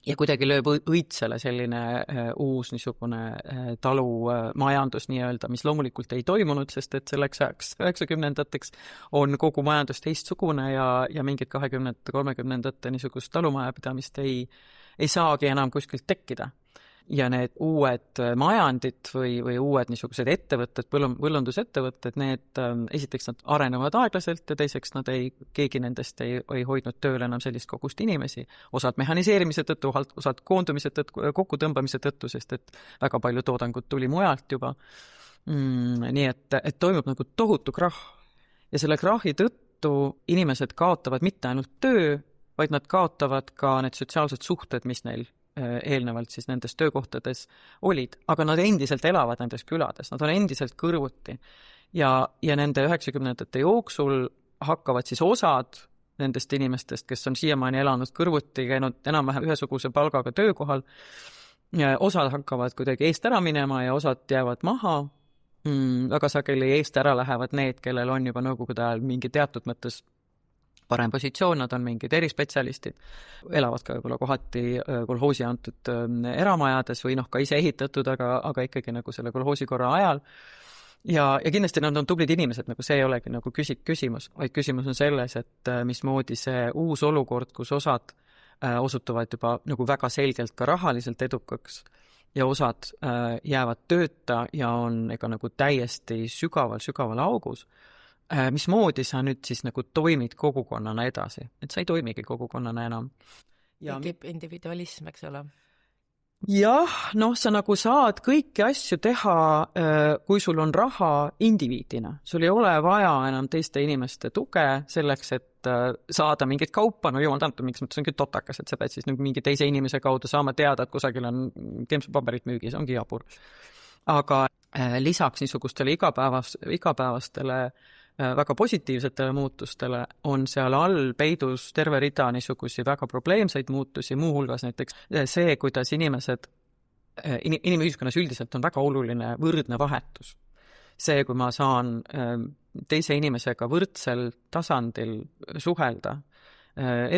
Ja kuidagi lööb õitsele selline uus niisugune talumajandus nii-öelda, mis loomulikult ei toimunud, sest et selleks ajaks 90-ndateks on kogu majandus teistsugune ja mingid 20-30-ndate niisugust talumajapidamist ei saagi enam kuskilt tekkida. Ja need uued majandid või uued niisugused ettevõtted, põllundusettevõtted, need esiteks nad arenevad aeglaselt ja teiseks keegi nendest ei hoidnud tööl enam sellist kogust inimesi, osad mehhaniseerimise tõttu, osad koondumise tõttu, kokkutõmbamise tõttu, sest et väga palju toodangut tuli mujalt juba. Nii et toimub nagu tohutu krahh ja selle krahhi tõttu inimesed kaotavad mitte ainult töö, vaid nad kaotavad ka need sotsiaalsed suhted, mis neil eelnevalt siis nendes töökohtades olid, aga nad endiselt elavad nendes külades, nad on endiselt kõrvuti. Ja nende 90ndate jooksul hakkavad siis osad nendest inimestest, kes on siiamaani elanud kõrvuti, käinud enam-vähem ühesuguse palgaga töökohal, osad hakkavad kuidagi eest ära minema ja osad jäävad maha. Väga sageli eest ära lähevad need, kellel on juba nõukogude ajal mingi teatud mõttes parem positsioon, nad on mingid erispetsialistid, elavad ka võib-olla kohati kolhoosi antud eramajades või ka ise ehitatud, aga ikkagi nagu selle kolhoosikorra ajal. Ja kindlasti nad on tublid inimesed, nagu see ei olegi nagu küsimus, vaid küsimus on selles, et mismoodi see uus olukord, kus osad osutuvad juba nagu väga selgelt ka rahaliselt edukaks ja osad jäävad tööta ja on ega nagu täiesti sügaval augus. Mismoodi sa nüüd siis nagu toimid kogukonnana edasi? Et sa ei toimigi kogukonnana enam. Tekib individualism, eks ole? Jah, sa nagu saad kõiki asju teha, kui sul on raha indiviidina. Sul ei ole vaja enam teiste inimeste tuge selleks, et saada mingit kaupa, jumal tänatud, miks mõttes on küll totakas, et sa pead siis mingi teise inimese kaudu saama teada, et kusagil on kempsupaberit müügis, ongi jabur. Aga lisaks niisugustele igapäevastele väga positiivsetele muutustele on seal all peidus terve rida niisugusi väga probleemseid muutusi, muuhulgas näiteks see, kuidas inimühiskonnas üldiselt on väga oluline võrdne vahetus. See, kui ma saan teise inimesega võrdsel tasandil suhelda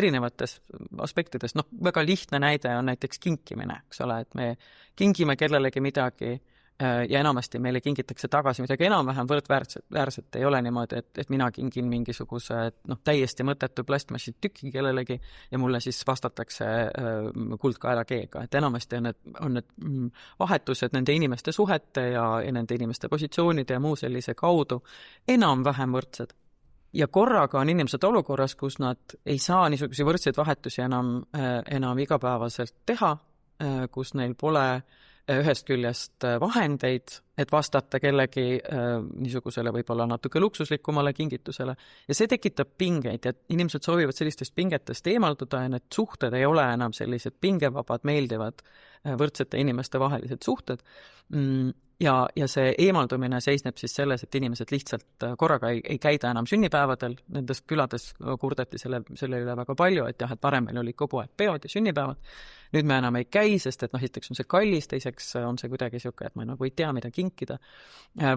erinevates aspektides, väga lihtne näide on näiteks kinkimine, eks ole, et me kingime kellelegi midagi ja enamasti meile kingitakse tagasi midagi enam-vähem võrdväärset. Ei ole niimoodi, et mina kingin mingisuguse täiesti mõttetu plastmassist tüki kellelegi ja mulle siis vastatakse kuldkaela keega. Et enamasti on need vahetused nende inimeste suhete ja nende inimeste positsioonide ja muu sellise kaudu enam-vähem võrdsed. Ja korraga on inimesed olukorras, kus nad ei saa niisugusi võrdseid vahetusi enam igapäevaselt teha, kus neil pole ühest küljest vahendeid, et vastata kellegi niisugusele võib-olla natuke luksuslikumale kingitusele. Ja see tekitab pingeid ja inimesed soovivad sellistest pingetest eemalduda ja need suhted ei ole enam sellised pingevabad, meeldivad võrdsete inimeste vahelised suhted. Ja see eemaldumine seisneb siis selles, et inimesed lihtsalt korraga ei käida enam sünnipäevadel. Nendes külades kurdeti selle üle väga palju, et jah, et varem meil oli kogu aeg peod ja sünnipäevad. Nüüd me enam ei käi, sest et esiteks on see kallis, teiseks on see kuidagi siuke, et ma nagu ei tea, mida kinkida.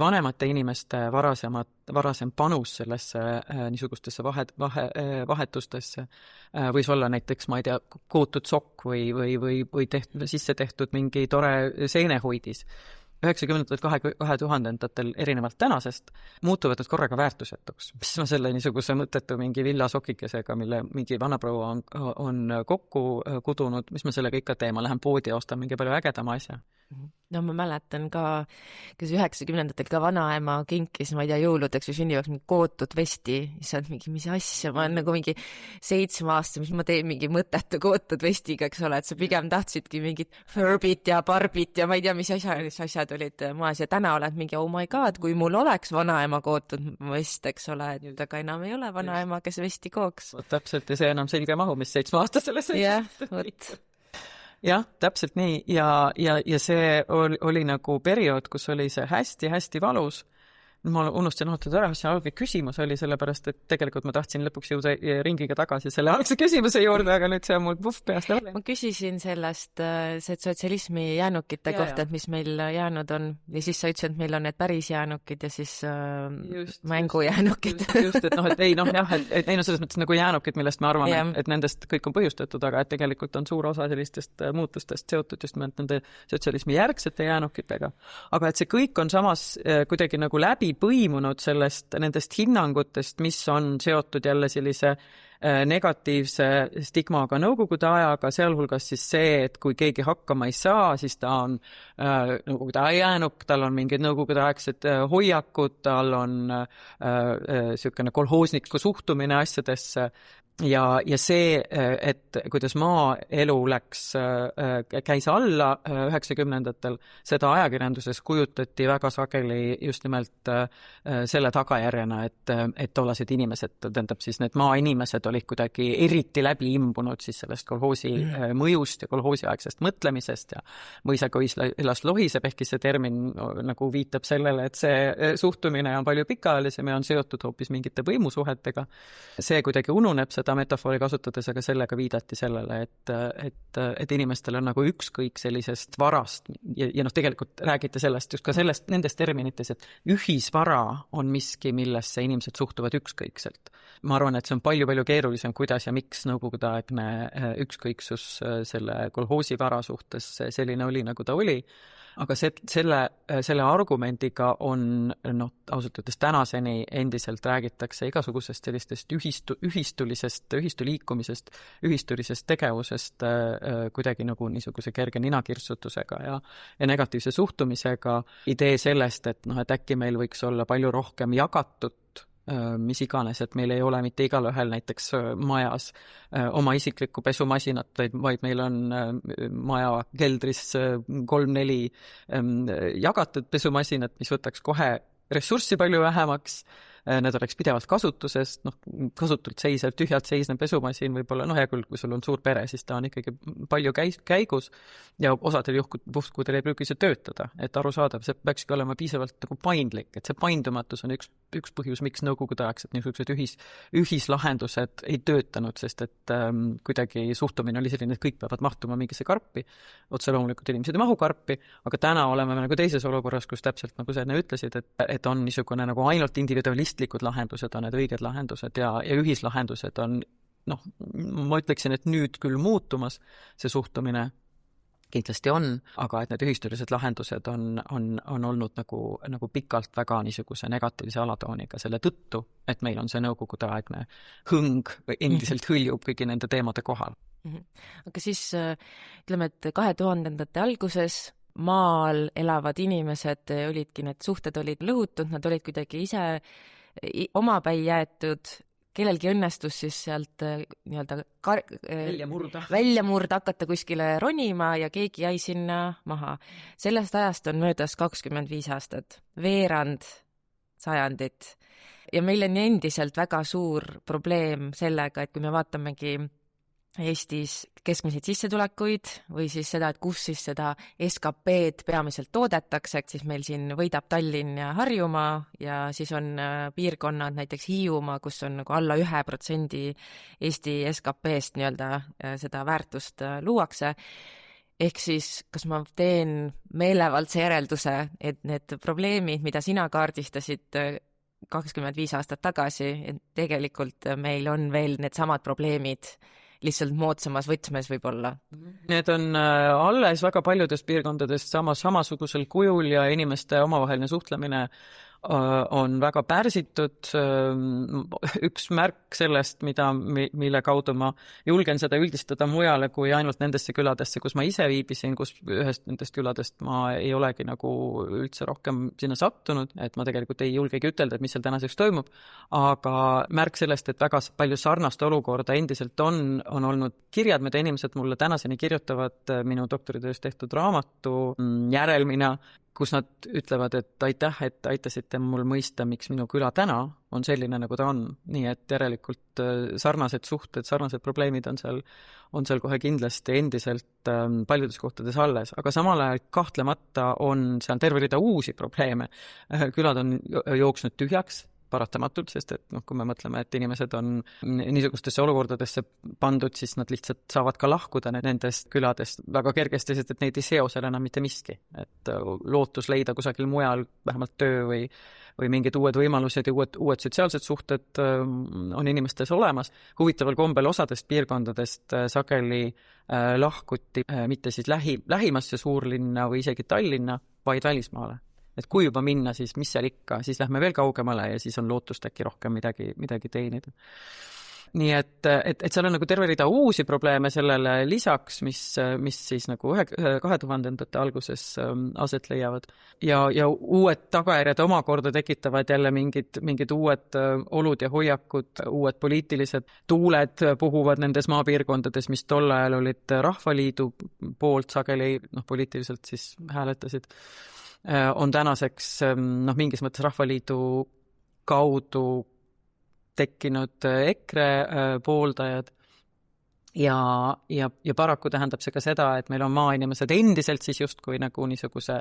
Vanemate inimeste varasem panus sellesse niisugustesse vahetustesse võis olla näiteks, ma ei tea, kootud sokk või sisse tehtud mingi tore seenehoidis. 90ndatel, 2000ndatel erinevalt tänasest muutuvad need korraga väärtusetuks. Mis ma selle niisuguse mõttetu mingi villasokikesega, mille mingi vanaproua on kokku kudunud, mis ma sellega ikka teen, ma lähen poodi ja ostan mingi palju ägedama asja. Ma mäletan ka, kes 90ndatel ka vanaema kinkis, ma ei tea, jõuludeks või sünnipäevaks mingi kootud vesti, mis asja, ma olen nagu mingi 7 aasta, mis ma teen mingi mõttetu kootud vestiga, eks ole, et sa pigem tahtsidki mingit Furbit ja Barbit ja ma ei tea, mis asjad olid maas ja täna oled mingi, oh my god, kui mul oleks vanaema kootud vest, eks ole, et aga enam ei ole vanaema, kes vesti kooks. Täpselt, ja see enam selge mahu, mis 7-aastasele Jah, täpselt nii ja see oli nagu periood, kus oli see hästi-hästi valus. Ma unustasin ära, mis see alge küsimus oli, sellepärast, et tegelikult ma tahtsin lõpuks jõuda ringiga tagasi selle algse küsimuse juurde, aga nüüd see on mul peast läbi. Ma küsisin sellest sotsialismi jäänukite kohta, et mis meil jäänud on ja siis sa ütlesid, et meil on need päris jäänukid ja siis mängujäänukid. Just, et ei selles mõttes nagu jäänukid, millest me arvame, et nendest kõik on põhjustatud, aga et tegelikult on suur osa sellistest muutustest seotud just nende sotsialismi järgsete jäänukitega. Aga et see kõik on samas kuidagi nagu läbi põimunud nendest hinnangutest, mis on seotud jälle sellise negatiivse stigmaga nõukogude ajaga, sealhulgas siis see, et kui keegi hakkama ei saa, siis ta on nõukogude jäänuk, tal on mingid nõukogude aegsed hoiakud, tal on niisugune kolhoosniku suhtumine asjadesse. ja see, et kuidas maaelu käis alla 90-ndatel, seda ajakirjanduses kujutati väga sageli just nimelt selle tagajärjena, et tollased inimesed, tähendab siis need maainimesed olid kuidagi eriti läbi imbunud siis sellest kolhoosi mõjust ja kolhoosiaegsest mõtlemisest ja mõisakoislas lohiseb, ehkki see termin nagu viitab sellele, et see suhtumine on palju pikaajalisem ja on seotud hoopis mingite võimusuhetega. See kuidagi ununeb seda metafoori kasutades, aga sellega viidati sellele, et inimestel on nagu ükskõik sellisest varast ja tegelikult räägite sellest just ka sellest, nendest terminites, et ühisvara on miski, millesse inimesed suhtuvad ükskõikselt. Ma arvan, et see on palju-palju keerulisem, kuidas ja miks nõukogudeaegne ükskõiksus selle kolhoosivara suhtes selline oli, nagu ta oli. Aga selle argumendiga on, ausalt ütles tänaseni endiselt räägitakse igasugusest sellistest ühistuliikumisest, ühistulisest tegevusest kuidagi nagu niisuguse kerge ninakirtsutusega ja negatiivse suhtumisega. Idee sellest, et äkki meil võiks olla palju rohkem jagatud, mis iganes, et meil ei ole mitte igal ühel näiteks majas oma isiklikku pesumasinat, vaid meil on maja keldris 3-4 jagatud pesumasinat, mis võtaks kohe ressurssi palju vähemaks, need oleks pidevalt kasutuses, kasutult seisev, tühjalt seisnev pesumasin võib-olla, hea küll, kui sul on suur pere, siis ta on ikkagi palju käigus ja osadel juhtkudel ei pruugi see töötada, et arusaadav, see peakski olema piisavalt nagu paindlik, et see paindumatus on üks põhjus, miks nõukogudeaegsed niisugused ühislahendused ei töötanud, sest et kuidagi suhtumine oli selline, et kõik peavad mahtuma mingisse karpi, otse loomulikult inimesed ei mahu karpi, aga täna oleme nagu teises olukorras, kus täpselt nagu sa enne ütlesid, et on niisugune nagu ainult individualistlikud lahendused on need õiged lahendused ja ühislahendused on, ma ütleksin, et nüüd küll muutumas see suhtumine kindlasti on, aga et need ühistulised lahendused on olnud nagu pikalt väga niisuguse negatiivse alatooniga selle tõttu, et meil on see nõukogudeaegne hõng endiselt hõljub kõigi nende teemade kohal. Aga siis ütleme, et 2000-ndate alguses maal elavad inimesed olidki, need suhted olid lõhutud, nad olid kuidagi ise omapäi jäetud, kellelgi õnnestus siis sealt nii-öelda välja murda, hakata kuskile ronima ja keegi jäi sinna maha. Sellest ajast on möödas 25 aastat, veerand sajandit ja meil on endiselt väga suur probleem sellega, et kui me vaatamegi Eestis keskmiseid sissetulekuid või siis seda, et kus siis seda SKP-d peamiselt toodetakse, siis meil siin võidab Tallinn ja Harjumaa ja siis on piirkonnad, näiteks Hiiumaa, kus on nagu alla 1% Eesti SKP-st nii-öelda seda väärtust luuakse. Ehk siis, kas ma teen meelevaldse järelduse, et need probleemid, mida sina kaardistasid 25 aastat tagasi, et tegelikult meil on veel need samad probleemid lihtsalt moodsamas võtmes võib-olla. Need on alles väga paljudest piirkondadest samasugusel kujul ja inimeste omavaheline suhtlemine on väga pärsitud. Üks märk sellest, mille kaudu ma julgen seda üldistada mujale kui ainult nendesse küladesse, kus ma ise viibisin, kus ühest nendest küladest ma ei olegi nagu üldse rohkem sinna sattunud, et ma tegelikult ei julgegi ütelda, et mis seal tänaseks toimub, aga märk sellest, et väga palju sarnast olukorda endiselt on olnud kirjad, mida inimesed mulle tänaseni kirjutavad minu doktoritöös tehtud raamatu järelmina, kus nad ütlevad, et aitäh, et aitasite mul mõista, miks minu küla täna on selline, nagu ta on. Nii et järelikult sarnased suhted, sarnased probleemid on seal kohe kindlasti endiselt paljudes kohtades alles, aga samal ajal kahtlemata on seal terve rida uusi probleeme. Külad on jooksnud tühjaks, paratamatult, sest et kui me mõtleme, et inimesed on niisugustesse olukordadesse pandud, siis nad lihtsalt saavad ka lahkuda nendest küladest väga kergesti, sest et neid ei seo seal enam mitte miski. Et lootus leida kusagil mujal vähemalt töö või mingid uued võimalused ja uued sotsiaalsed suhted on inimestes olemas. Huvitaval kombel osadest piirkondadest sageli lahkuti mitte siis lähimasse suurlinna või isegi Tallinna, vaid välismaale. Et kui juba minna, siis mis seal ikka, siis lähme veel kaugemale ja siis on lootust äkki rohkem midagi teenida. nii et seal on nagu terve rida uusi probleeme sellele lisaks, mis siis nagu 2000-ndate alguses aset leiavad. Ja uued tagajärjed omakorda tekitavad jälle mingid uued olud ja hoiakud, uued poliitilised tuuled puhuvad nendes maapiirkondades, mis tol ajal olid Rahvaliidu poolt sageli, poliitiliselt siis hääletasid, on tänaseks mingis mõttes Rahvaliidu kaudu tekkinud EKRE pooldajad ja paraku tähendab see ka seda, et meil on maainimesed endiselt siis justkui nagu niisuguse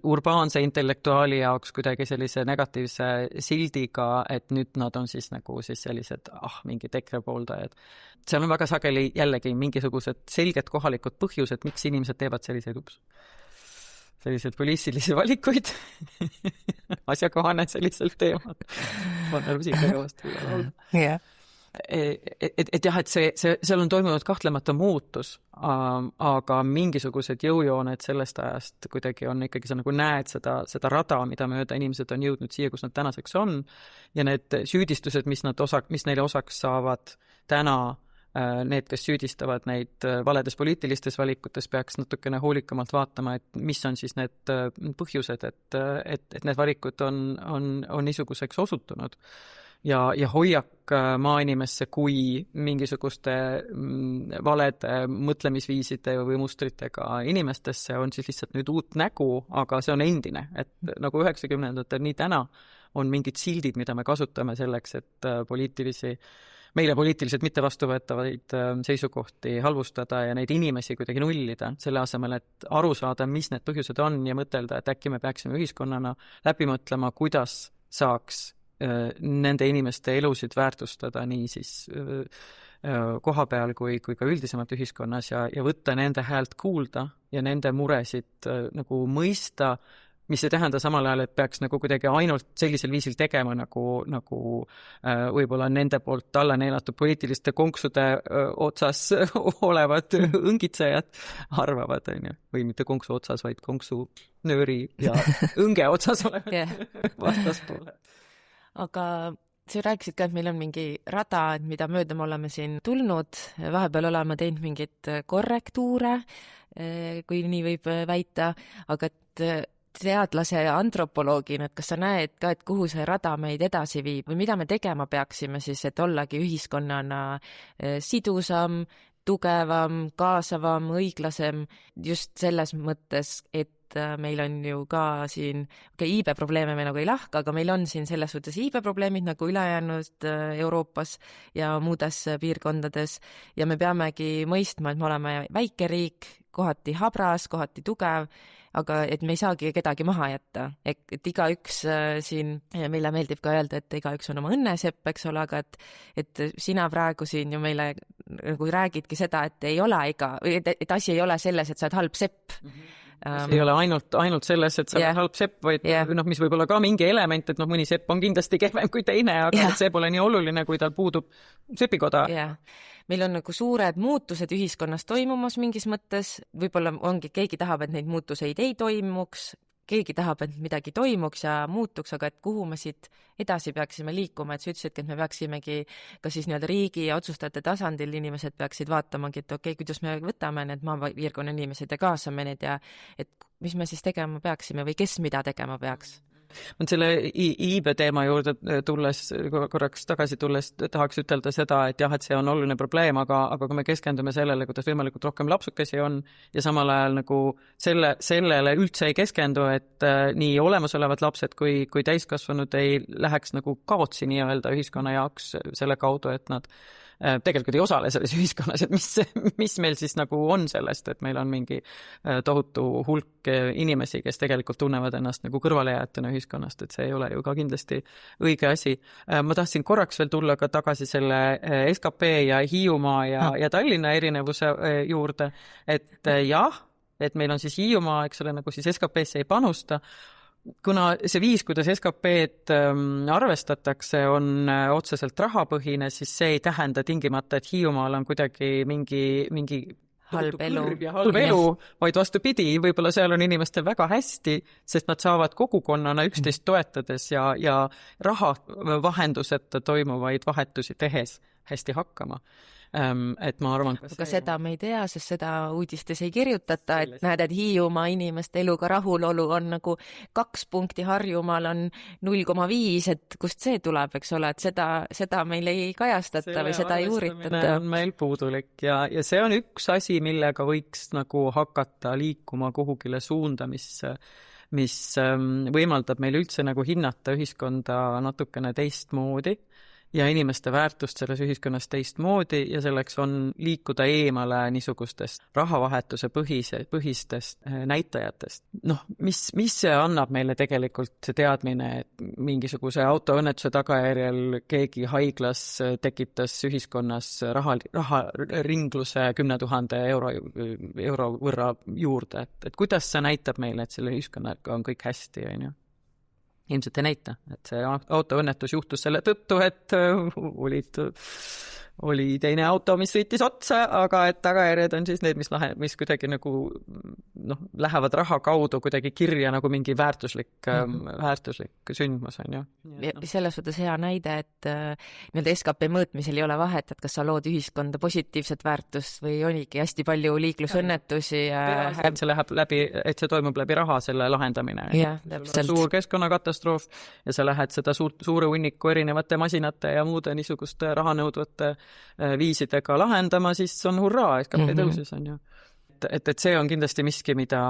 urbaanse intellektuaali jaoks kuidagi sellise negatiivse sildiga, et nüüd nad on siis nagu siis sellised mingid EKRE pooldajad. Seal on väga sageli jällegi mingisugused selged kohalikud põhjused, miks inimesed teevad selliseid poliitilisi valikuid. Asjakohane sellisel teemal. Ma olen rusikaga vastu laulda. Yeah. Et jah, et seal on toimunud kahtlemata muutus, aga mingisugused jõujooned sellest ajast kuidagi on ikkagi, sa nagu näed seda rada, mida mööda inimesed on jõudnud siia, kus nad tänaseks on, ja need süüdistused, mis neile osaks saavad täna, need, kes süüdistavad neid valedes poliitilistes valikutes, peaks natukene hoolikamalt vaatama, et mis on siis need põhjused, et need valikud on niisuguseks osutunud. Ja hoiak maainimesse kui mingisuguste valede mõtlemisviiside või mustritega inimestesse on siis lihtsalt nüüd uut nägu, aga see on endine, et nagu 90-ndatel nii täna on mingid sildid, mida me kasutame selleks, et meile poliitiliselt mitte vastuvõetavaid seisukohti halvustada ja neid inimesi kuidagi nullida, selle asemel, et aru saada, mis need põhjused on ja mõtelda, et äkki me peaksime ühiskonnana läbi mõtlema, kuidas saaks nende inimeste elusid väärtustada nii siis koha peal kui ka üldisemalt ühiskonnas ja võtta nende häält kuulda ja nende muresid nagu mõista, mis ei tähenda samal ajal, et peaks nagu kuidagi ainult sellisel viisil tegema, nagu võib-olla nende poolt alla neelatud poliitiliste konksude otsas olevad õngitsejad arvavad, või mitte konksu otsas, vaid konksu nööri ja õnge otsas olevad vastaspoole. Aga sa rääkisid ka, et meil on mingi rada, mida mööda me oleme siin tulnud, vahepeal oleme teinud mingit korrektuure, kui nii võib väita, aga et teadlase ja antropoloogina, et kas sa näed ka, et kuhu see rada meid edasi viib või mida me tegema peaksime siis, et ollagi ühiskonnana sidusam, tugevam, kaasavam, õiglasem, just selles mõttes, et meil on ju ka siin, iibeprobleeme me nagu ei lahka, aga meil on siin selles suhtes iibeprobleemid nagu ülejäänud Euroopas ja muudes piirkondades ja me peamegi mõistma, et me oleme väike riik, kohati habras, kohati tugev, aga et me ei saagi kedagi maha jätta, et igaüks siin, meile meeldib ka öelda, et igaüks on oma õnnesepp, eks ole, aga et sina praegu siin ju meile nagu räägidki seda, et ei ole et asi ei ole selles, et sa oled halb sepp. See ei ole ainult selles, et sa oled halb sepp, vaid mis võib olla ka mingi element, et mõni sepp on kindlasti kehvem kui teine, aga see pole nii oluline, kui tal puudub sepikoda. Meil on nagu suured muutused ühiskonnas toimumas mingis mõttes, võib-olla ongi, keegi tahab, et neid muutuseid ei toimuks, keegi tahab, et midagi toimuks ja muutuks, aga et kuhu me siit edasi peaksime liikuma, et sa ütlesidki, et me peaksimegi ka siis nii-öelda riigi ja otsustajate tasandil inimesed peaksid vaatamagi, et kuidas me võtame need maapiirkonna inimesed ja kaasame need ja et mis me siis tegema peaksime või kes mida tegema peaks? Selle iibe teema juurde korraks tagasi tulles tahaks ütelda seda, et jah, et see on oluline probleem, aga kui me keskendume sellele, kuidas võimalikult rohkem lapsukesi on ja samal ajal nagu sellele üldse ei keskendu, et nii olemasolevad lapsed kui täiskasvanud ei läheks nagu kaotsi nii-öelda ühiskonna jaoks selle kaudu, et nad tegelikult ei osale selles ühiskonnas, et mis meil siis nagu on sellest, et meil on mingi tohutu hulk inimesi, kes tegelikult tunnevad ennast nagu kõrvalejäetuna ühiskonnast, et see ei ole ju ka kindlasti õige asi. Ma tahtsin korraks veel tulla ka tagasi selle SKP ja Hiiumaa ja Tallinna erinevuse juurde, et jah, et meil on siis Hiiumaa, eks ole, nagu siis SKP-sse ei panusta, kuna see viis, kuidas SKP-d arvestatakse, on otseselt rahapõhine, siis see ei tähenda tingimata, et Hiiumaal on kuidagi mingi halb elu, vaid vastupidi, võib-olla seal on inimestel väga hästi, sest nad saavad kogukonnana üksteist toetades ja raha vahenduseta toimuvaid vahetusi tehes hästi hakkama. Et ma arvan, aga seda me ei tea, sest seda uudistes ei kirjutata, et näed, et Hiiumaa inimeste eluga rahulolu on nagu 2 punkti, Harjumaal on 0,5, et kust see tuleb, eks ole, et seda meil ei kajastata või seda ei uuritata. On meil puudulik ja see on üks asi, millega võiks nagu hakata liikuma kuhugile suunda, mis võimaldab meil üldse nagu hinnata ühiskonda natukene teistmoodi ja inimeste väärtust selles ühiskonnas teistmoodi ja selleks on liikuda eemale niisugustest rahavahetuse põhistest näitajatest. Mis see annab meile tegelikult see teadmine, et mingisuguse autoõnnetuse tagajärjel keegi haiglas tekitas ühiskonnas raharingluse 10 000 euro võrra juurde, et kuidas see näitab meile, et selle ühiskonnaga on kõik hästi, on ju? Ilmselt ei näita, et see autoõnnetus juhtus selle tõttu, et oli teine auto, mis sõitis otsa, aga et tagajärjed on siis need, mis kuidagi nagu lähevad raha kaudu kuidagi kirja nagu mingi väärtuslik sündmus, on ju. Selles suhtes hea näide, et nii-öelda SKP mõõtmisel ei ole vahet, et kas sa lood ühiskonda positiivset väärtust või oligi hästi palju liiklusõnnetusi. Et see toimub läbi raha, selle lahendamine. Suur keskkonnakatastroof ja sa lähed seda suure hunniku erinevate masinate ja muude niisuguste rahanõudvate viisidega lahendama, siis on hurraa, SKP tõusis, on ju. Et see on kindlasti miski, mida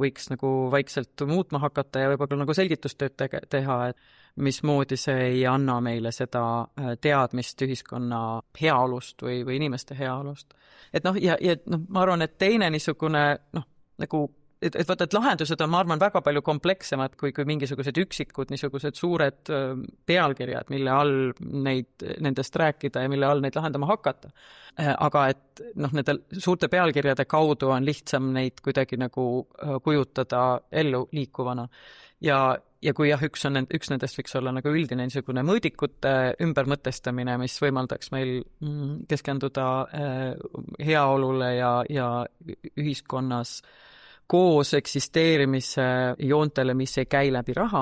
võiks nagu vaikselt muutma hakata ja võib-olla nagu selgitustööd teha, et mismoodi see ei anna meile seda teadmist ühiskonna heaolust või inimeste heaolust. Et ma arvan, et teine niisugune nagu et lahendused on, ma arvan, väga palju kompleksemad kui mingisugused üksikud niisugused suured pealkirjad, mille all nendest rääkida ja mille all neid lahendama hakata. Aga et nende suurte pealkirjade kaudu on lihtsam neid kuidagi nagu kujutada ellu liikuvana. Ja kui üks nendest võiks olla nagu üldine niisugune mõõdikute ümbermõtestamine, mis võimaldaks meil keskenduda heaolule ja ühiskonnas koos eksisteerimise joontele, mis ei käi läbi raha,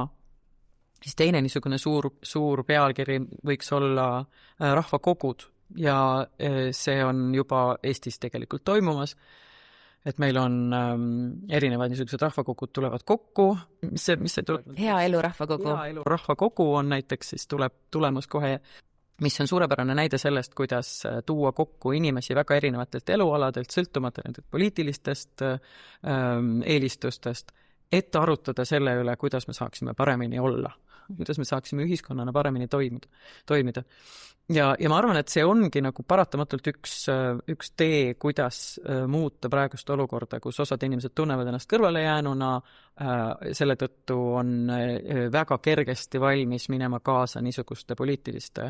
siis teine niisugune suur pealkiri võiks olla rahvakogud ja see on juba Eestis tegelikult toimumas, et meil on erinevad niisugused rahvakogud tulevad kokku. Mis see tuleb? Hea elu rahvakogu. Hea elu rahvakogu on näiteks siis tulemus kohe, mis on suurepärane näide sellest, kuidas tuua kokku inimesi väga erinevatelt elualadelt, sõltumata nendelt poliitilistest eelistustest, et arutada selle üle, kuidas me saaksime paremini olla, kuidas me saaksime ühiskonnana paremini toimida. Ja ma arvan, et see ongi nagu paratamatult üks tee, kuidas muuta praegust olukorda, kus osad inimesed tunnevad ennast kõrvale jäänuna, selle tõttu on väga kergesti valmis minema kaasa niisuguste poliitiliste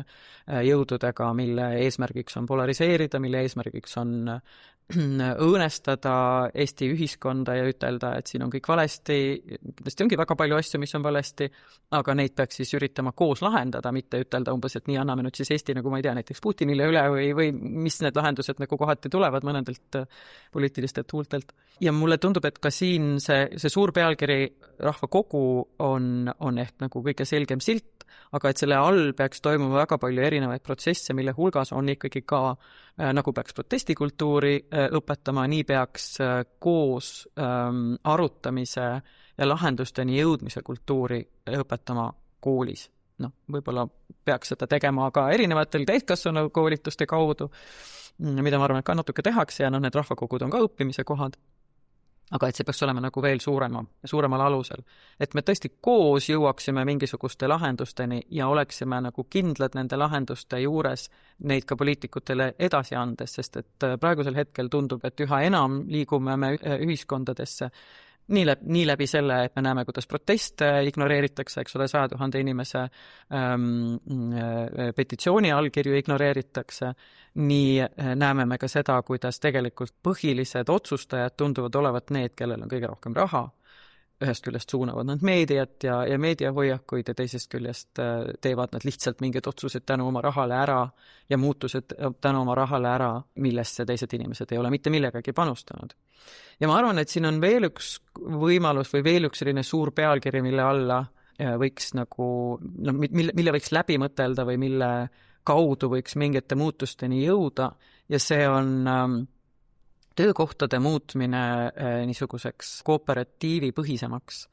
jõududega, mille eesmärgiks on polariseerida, mille eesmärgiks on õõnestada Eesti ühiskonda ja ütelda, et siin on kõik valesti. Kindlasti ongi väga palju asju, mis on valesti, aga neid peaks siis üritama koos lahendada, mitte ütelda umbes, et nii anname nüüd siis Eesti, nagu ma ei tea, näiteks Putinile üle või mis need lahendused nagu kohati tulevad mõnedelt poliitilistelt huultelt. Ja mulle tundub, et ka siin see suur pealkiri rahvakogu on ehk nagu kõige selgem silt, aga et selle all peaks toimuma väga palju erinevaid protsesse, mille hulgas on ikkagi ka, nagu peaks protestikultuuri õpetama, nii peaks koos arutamise ja lahendusteni jõudmise kultuuri õpetama koolis. Võib-olla peaks seda tegema ka erinevatel täiskasvanu koolituste kaudu, mida ma arvan, et ka natuke tehakse ja need rahvakogud on ka õppimise kohad. Aga et see peaks olema nagu veel suuremal alusel. Et me tõesti koos jõuaksime mingisuguste lahendusteni ja oleksime nagu kindlad nende lahenduste juures neid ka poliitikutele edasi andes, sest et praegusel hetkel tundub, et üha enam liigume me ühiskondadesse nii läbi selle, et me näeme, kuidas proteste ignoreeritakse, eks ole, 100 000 inimese petitsiooni allkirju ignoreeritakse, nii näeme me ka seda, kuidas tegelikult põhilised otsustajad tunduvad olevat need, kellel on kõige rohkem raha, ühest küljest suunavad nad meediat ja meediahoiakuid ja teisest küljest teevad nad lihtsalt mingid otsused tänu oma rahale ära ja muutused tänu oma rahale ära, millesse teised inimesed ei ole mitte millegagi panustanud. Ja ma arvan, et siin on veel üks võimalus või veel üks selline suur pealkiri, mille alla võiks nagu, mille võiks läbi mõtelda või mille kaudu võiks mingite muutusteni jõuda ja see on töökohtade muutmine niisuguseks kooperatiivipõhisemaks.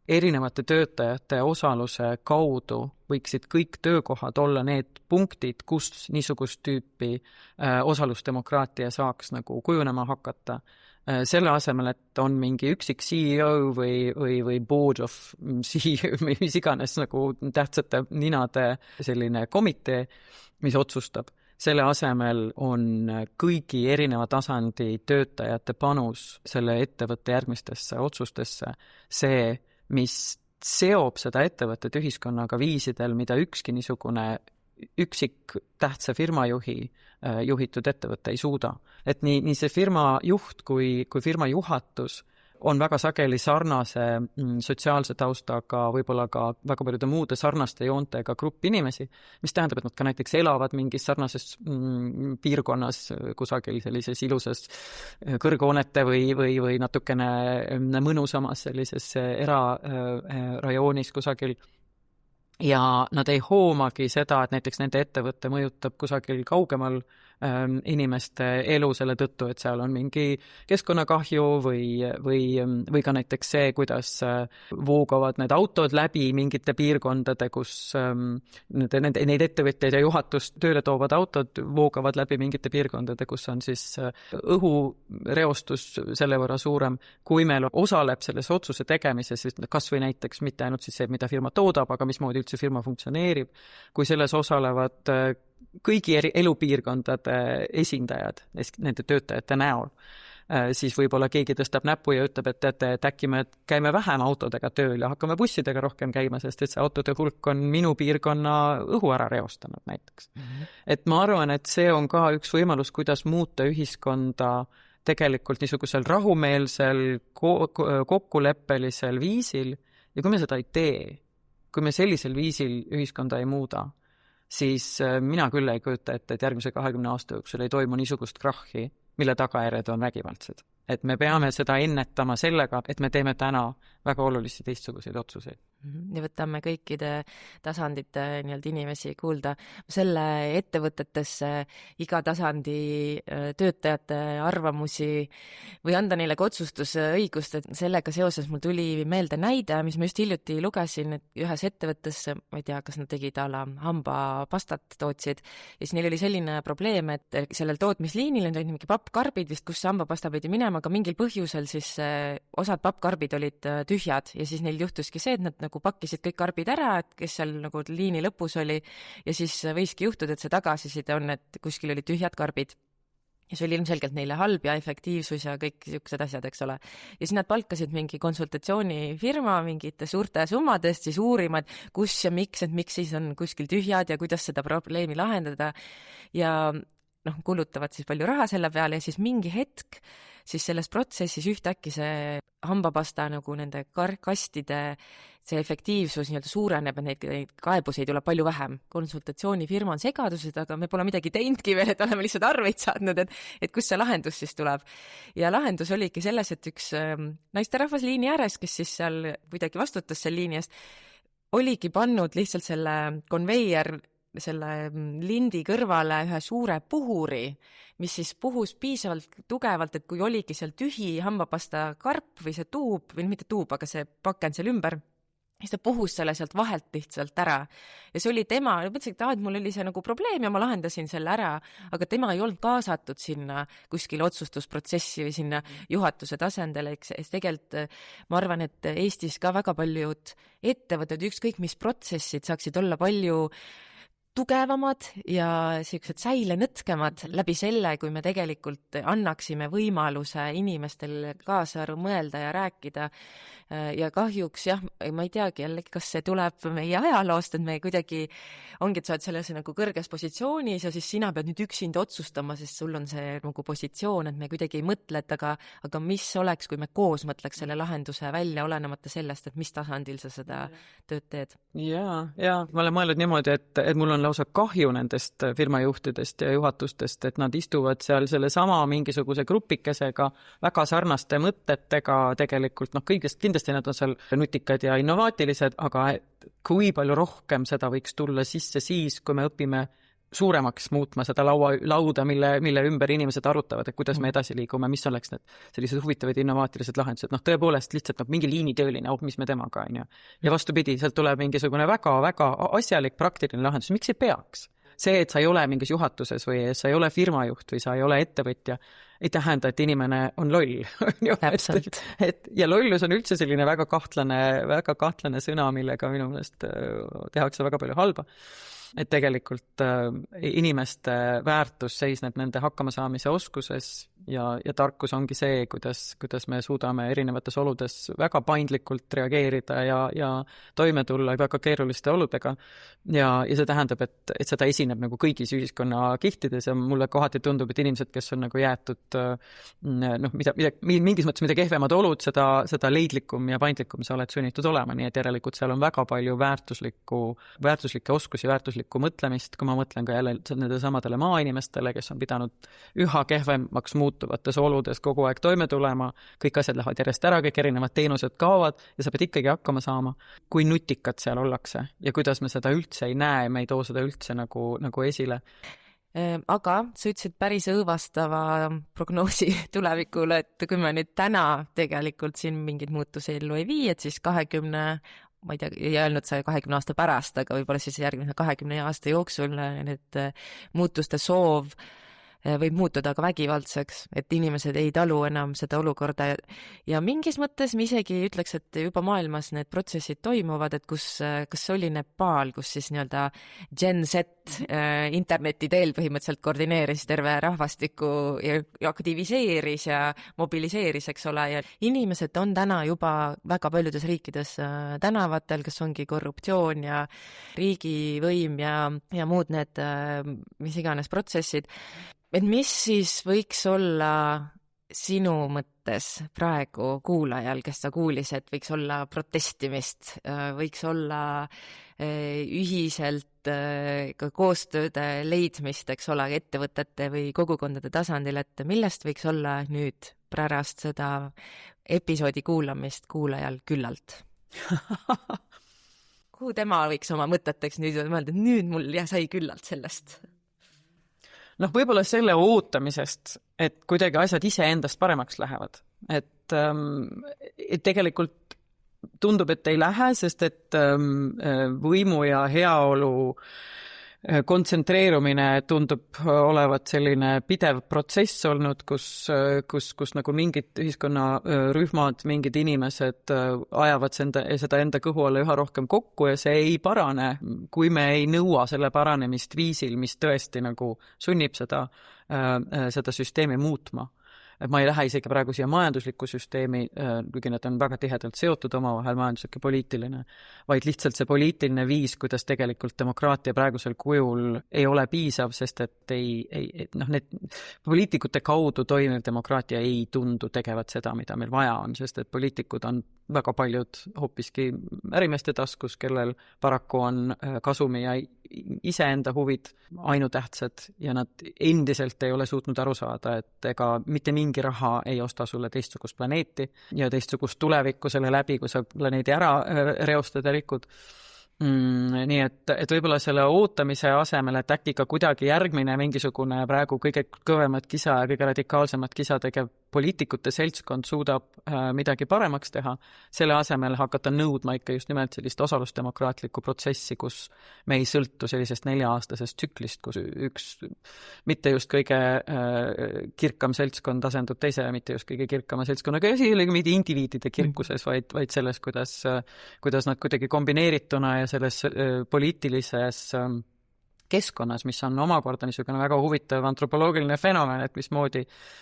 Erinevate töötajate osaluse kaudu võiksid kõik töökohad olla need punktid, kus niisugust tüüpi osalusdemokraatia saaks nagu kujunema hakata. Selle asemel, et on mingi üksik CEO või board of CEO, mis iganes nagu tähtsate ninade selline komitee, mis otsustab. Selle asemel on kõigi erineva tasandi töötajate panus selle ettevõtte järgmistesse otsustesse see, mis seob seda ettevõtet ühiskonnaga viisidel, mida ükski niisugune üksik tähtsa firmajuhi juhitud ettevõte ei suuda. Et nii see firma juht kui firma juhatus on väga sageli sarnase sotsiaalse taustaga, võib-olla ka väga paljude muude sarnaste joontega grupp inimesi, mis tähendab, et nad ka näiteks elavad mingis sarnases piirkonnas kusagil sellises ilusas kõrghoonete või natukene mõnusamas sellises erarajoonis kusagil. Ja nad ei hoomagi seda, et näiteks nende ettevõtte mõjutab kusagil kaugemal inimeste elu selle tõttu, et seal on mingi keskkonnakahju või ka näiteks see, kuidas voogavad need autod läbi mingite piirkondade, kus neid ettevõtteid ja juhatust tööle toovad autod voogavad läbi mingite piirkondade, kus on siis õhureostus selle võrra suurem. Kui meil osaleb selles otsuse tegemises, kas või näiteks mitte ainult siis see, mida firma toodab, aga mismoodi üldse firma funktsioneerib, kui selles osalevad kõigi elupiirkondade esindajad nende töötajate näol, siis võib-olla keegi tõstab näpu ja ütleb, et äkki me käime vähem autodega tööl ja hakkame bussidega rohkem käima, sest et see autode hulk on minu piirkonna õhu ära reostanud näiteks. Et ma arvan, et see on ka üks võimalus, kuidas muuta ühiskonda tegelikult niisugusel rahumeelsel, kokkuleppelisel viisil ja kui me seda ei tee, kui me sellisel viisil ühiskonda ei muuda, siis mina küll ei kujuta ette, et järgmise 20 aasta jooksul ei toimu niisugust krahhi, mille tagajärjed on vägivaldsed. Et me peame seda ennetama sellega, et me teeme täna väga olulisi teistsuguseid otsuseid. Ja võtame kõikide tasandite inimesi kuulda. Selle ettevõtetesse iga tasandi töötajate arvamusi või anda neile ka otsustusõigust, et sellega seoses mul tuli meelde näide, mis ma just hiljuti lugesin, et ühes ettevõttes, ma ei tea, kas nad tegid hambapastat tootsid, ja siis neil oli selline probleem, et sellel tootmisliinil olid mingi pappkarbid vist, kus hambapasta pidi minema, aga mingil põhjusel siis osad pappkarbid olid tühjad ja siis neil juhtuski see, et nad nagu pakkisid kõik karbid ära, et kes seal nagu liini lõpus oli ja siis võiski juhtuda, et see tagasiside on, et kuskil olid tühjad karbid. Ja see oli ilmselgelt neile halb ja efektiivsus ja kõik niisugused asjad, eks ole. Ja siis nad palkasid mingi konsultatsioonifirma mingite suurte summadest siis uurima, et kus ja miks siis on kuskil tühjad ja kuidas seda probleemi lahendada. Ja kulutavad siis palju raha selle peale ja siis mingi hetk siis selles protsessis ühtäkki see hambapasta nagu nende kastide see efektiivsus suureneb ja neid kaebuseid tuleb palju vähem. Konsultatsioonifirma on segadused, aga me pole midagi teinudki veel, et oleme lihtsalt arveid saadnud, et kus see lahendus siis tuleb. Ja lahendus oligi selles, et üks naisterahvas liini ääres, kes siis seal kuidagi vastutas selle liini eest, oligi pannud lihtsalt selle konveier selle lindi kõrvale ühe suure puhuri, mis siis puhus piisavalt tugevalt, et kui oligi seal tühi hambapasta karp või see tuub, või mitte tuub, aga see pakend seal ümber, siis ta puhus selle sealt vahelt lihtsalt ära. Ja see oli tema, mõtlesin, et mul oli see nagu probleem ja ma lahendasin selle ära, aga tema ei olnud kaasatud sinna kuskil otsustusprotsessi või sinna juhatuse tasandele, eks tegelikult ma arvan, et Eestis ka väga paljud ettevõtted, ükskõik mis protsessid saaksid olla palju tugevamad ja sellised säilenõtkemad läbi selle, kui me tegelikult annaksime võimaluse inimestel kaasa mõelda ja rääkida. Ja kahjuks ma ei teagi jällegi, kas see tuleb meie ajaloost, et me kuidagi ongi, et sa oled selles nagu kõrges positsioonis ja siis sina pead nüüd üksinda otsustama, sest sul on see nagu positsioon, et me kuidagi ei mõtle, et aga mis oleks, kui me koos mõtleks selle lahenduse välja, olenemata sellest, et mis tasandil sa seda tööd teed. Ja ma olen mõelnud niimoodi, et mul on lausa kahju nendest firmajuhtidest ja juhatustest, et nad istuvad seal selle sama mingisuguse grupikesega, väga sarnaste mõtetega tegelikult, kõigest kindlasti nad on seal nutikad ja innovaatilised, aga kui palju rohkem seda võiks tulla sisse siis, kui me õpime suuremaks muutma seda lauda, mille ümber inimesed arutavad, et kuidas me edasi liigume, mis oleks need sellised huvitavad innovaatilised lahendused. Tõepoolest lihtsalt mingi liinitööline, mis me temaga, on ju. Ja vastupidi, sealt tuleb mingisugune väga-väga asjalik praktiline lahendus. Miks ei peaks? See, et sa ei ole mingis juhatuses või sa ei ole firmajuht või sa ei ole ettevõtja, ei tähenda, et inimene on loll. Täpselt. Ja lollus on üldse selline väga kahtlane sõna, millega minu meelest tehakse väga palju halba. Et tegelikult inimeste väärtus seisneb nende hakkamasaamise oskuses ja tarkus ongi see, kuidas me suudame erinevates oludes väga paindlikult reageerida ja toime tulla väga keeruliste oludega. Ja see tähendab, et seda esineb nagu kõigis ühiskonna kihtides ja mulle kohati tundub, et inimesed, kes on nagu jäetud mingis mõttes mida kehvemad olud, seda leidlikum ja paindlikum sa oled sunnitud olema, nii et järelikult seal on väga palju väärtuslikke oskusi, väärtuslikku mõtlemist, kui ma mõtlen ka jälle nende samadele maainimestele, kes on pidanud üha kehvemaks muutuvates oludes kogu aeg toime tulema, kõik asjad lähevad järjest ära, kõik erinevad teenused kaovad ja sa pead ikkagi hakkama saama, kui nutikad seal ollakse ja kuidas me seda üldse ei näe, me ei too seda üldse nagu esile. Aga sa ütlesid päris õõvastava prognoosi tulevikule, et kui me nüüd täna tegelikult siin mingid muutusi ellu ei vii, et siis 20, ma ei tea, ei öelnud sa 20 aasta pärast, aga võib-olla siis järgmine 20 aasta jooksul need muutuste soov võib muutuda ka vägivaldseks, et inimesed ei talu enam seda olukorda ja mingis mõttes me isegi ütleks, et juba maailmas need protsessid toimuvad, et kas oli Nepal, kus siis nii-öelda Gen Z interneti teel põhimõtteliselt koordineeris terve rahvastiku ja aktiviseeris ja mobiliseeris, eks ole, ja inimesed on täna juba väga paljudes riikides tänavatel, kes ongi korruptsioon ja riigivõim ja muud need mis iganes protsessid. Et mis siis võiks olla sinu mõttes praegu kuulajal, kes sa kuulis, et võiks olla protestimist, võiks olla ühiselt ka koostööde leidmist, eks ole, ettevõtete või kogukondade tasandil, et millest võiks olla nüüd pärast seda episoodi kuulamist kuulajal küllalt? Kuhu tema võiks oma mõteteks nüüd mõelda, et nüüd mul sai küllalt sellest? Võib-olla selle ootamisest, et kuidagi asjad iseendast paremaks lähevad. Et tegelikult tundub, et ei lähe, sest et võimu ja heaolu kontsentreerumine tundub olevat selline pidev protsess olnud, kus nagu mingid ühiskonnarühmad, mingid inimesed ajavad seda enda kõhu alla üha rohkem kokku ja see ei parane, kui me ei nõua selle paranemist viisil, mis tõesti nagu sunnib seda süsteemi muutma. Et ma ei lähe isegi praegu siia majandusliku süsteemi, kuigi need on väga tihedalt seotud omavahel majanduslik ja poliitiline, vaid lihtsalt see poliitiline viis, kuidas tegelikult demokraatia praegusel kujul ei ole piisav, sest et need poliitikute kaudu toimiv demokraatia ei tundu tegevat seda, mida meil vaja on, sest et poliitikud on väga paljud hoopiski ärimeeste taskus, kellel paraku on kasumi ja iseenda huvid ainutähtsad ja nad endiselt ei ole suutnud aru saada, et ega mitte mingi raha ei osta sulle teistsugust planeeti ja teistsugust tulevikku selle läbi, kui sa planeedi ära reostad ja rikud. Nii et võib-olla selle ootamise asemel, et äkki ka kuidagi järgmine mingisugune praegu kõige kõvemat kisa ja kõige radikaalsemat kisa tegev poliitikute seltskond suudab midagi paremaks teha, selle asemel hakata nõudma ikka just nimelt sellist osalusdemokraatlikku protsessi, kus me ei sõltu sellisest 4-aastasest tsüklist, kus üks mitte just kõige kirkam seltskond asendub teise ja mitte just kõige kirkama seltskonnaga ja siin mitte indiviidide kirkuses, vaid selles, kuidas nad kuidagi kombineerituna ja selles poliitilises keskkonnas, mis on omakorda niisugune väga huvitav antropoloogiline fenomen, et mismoodi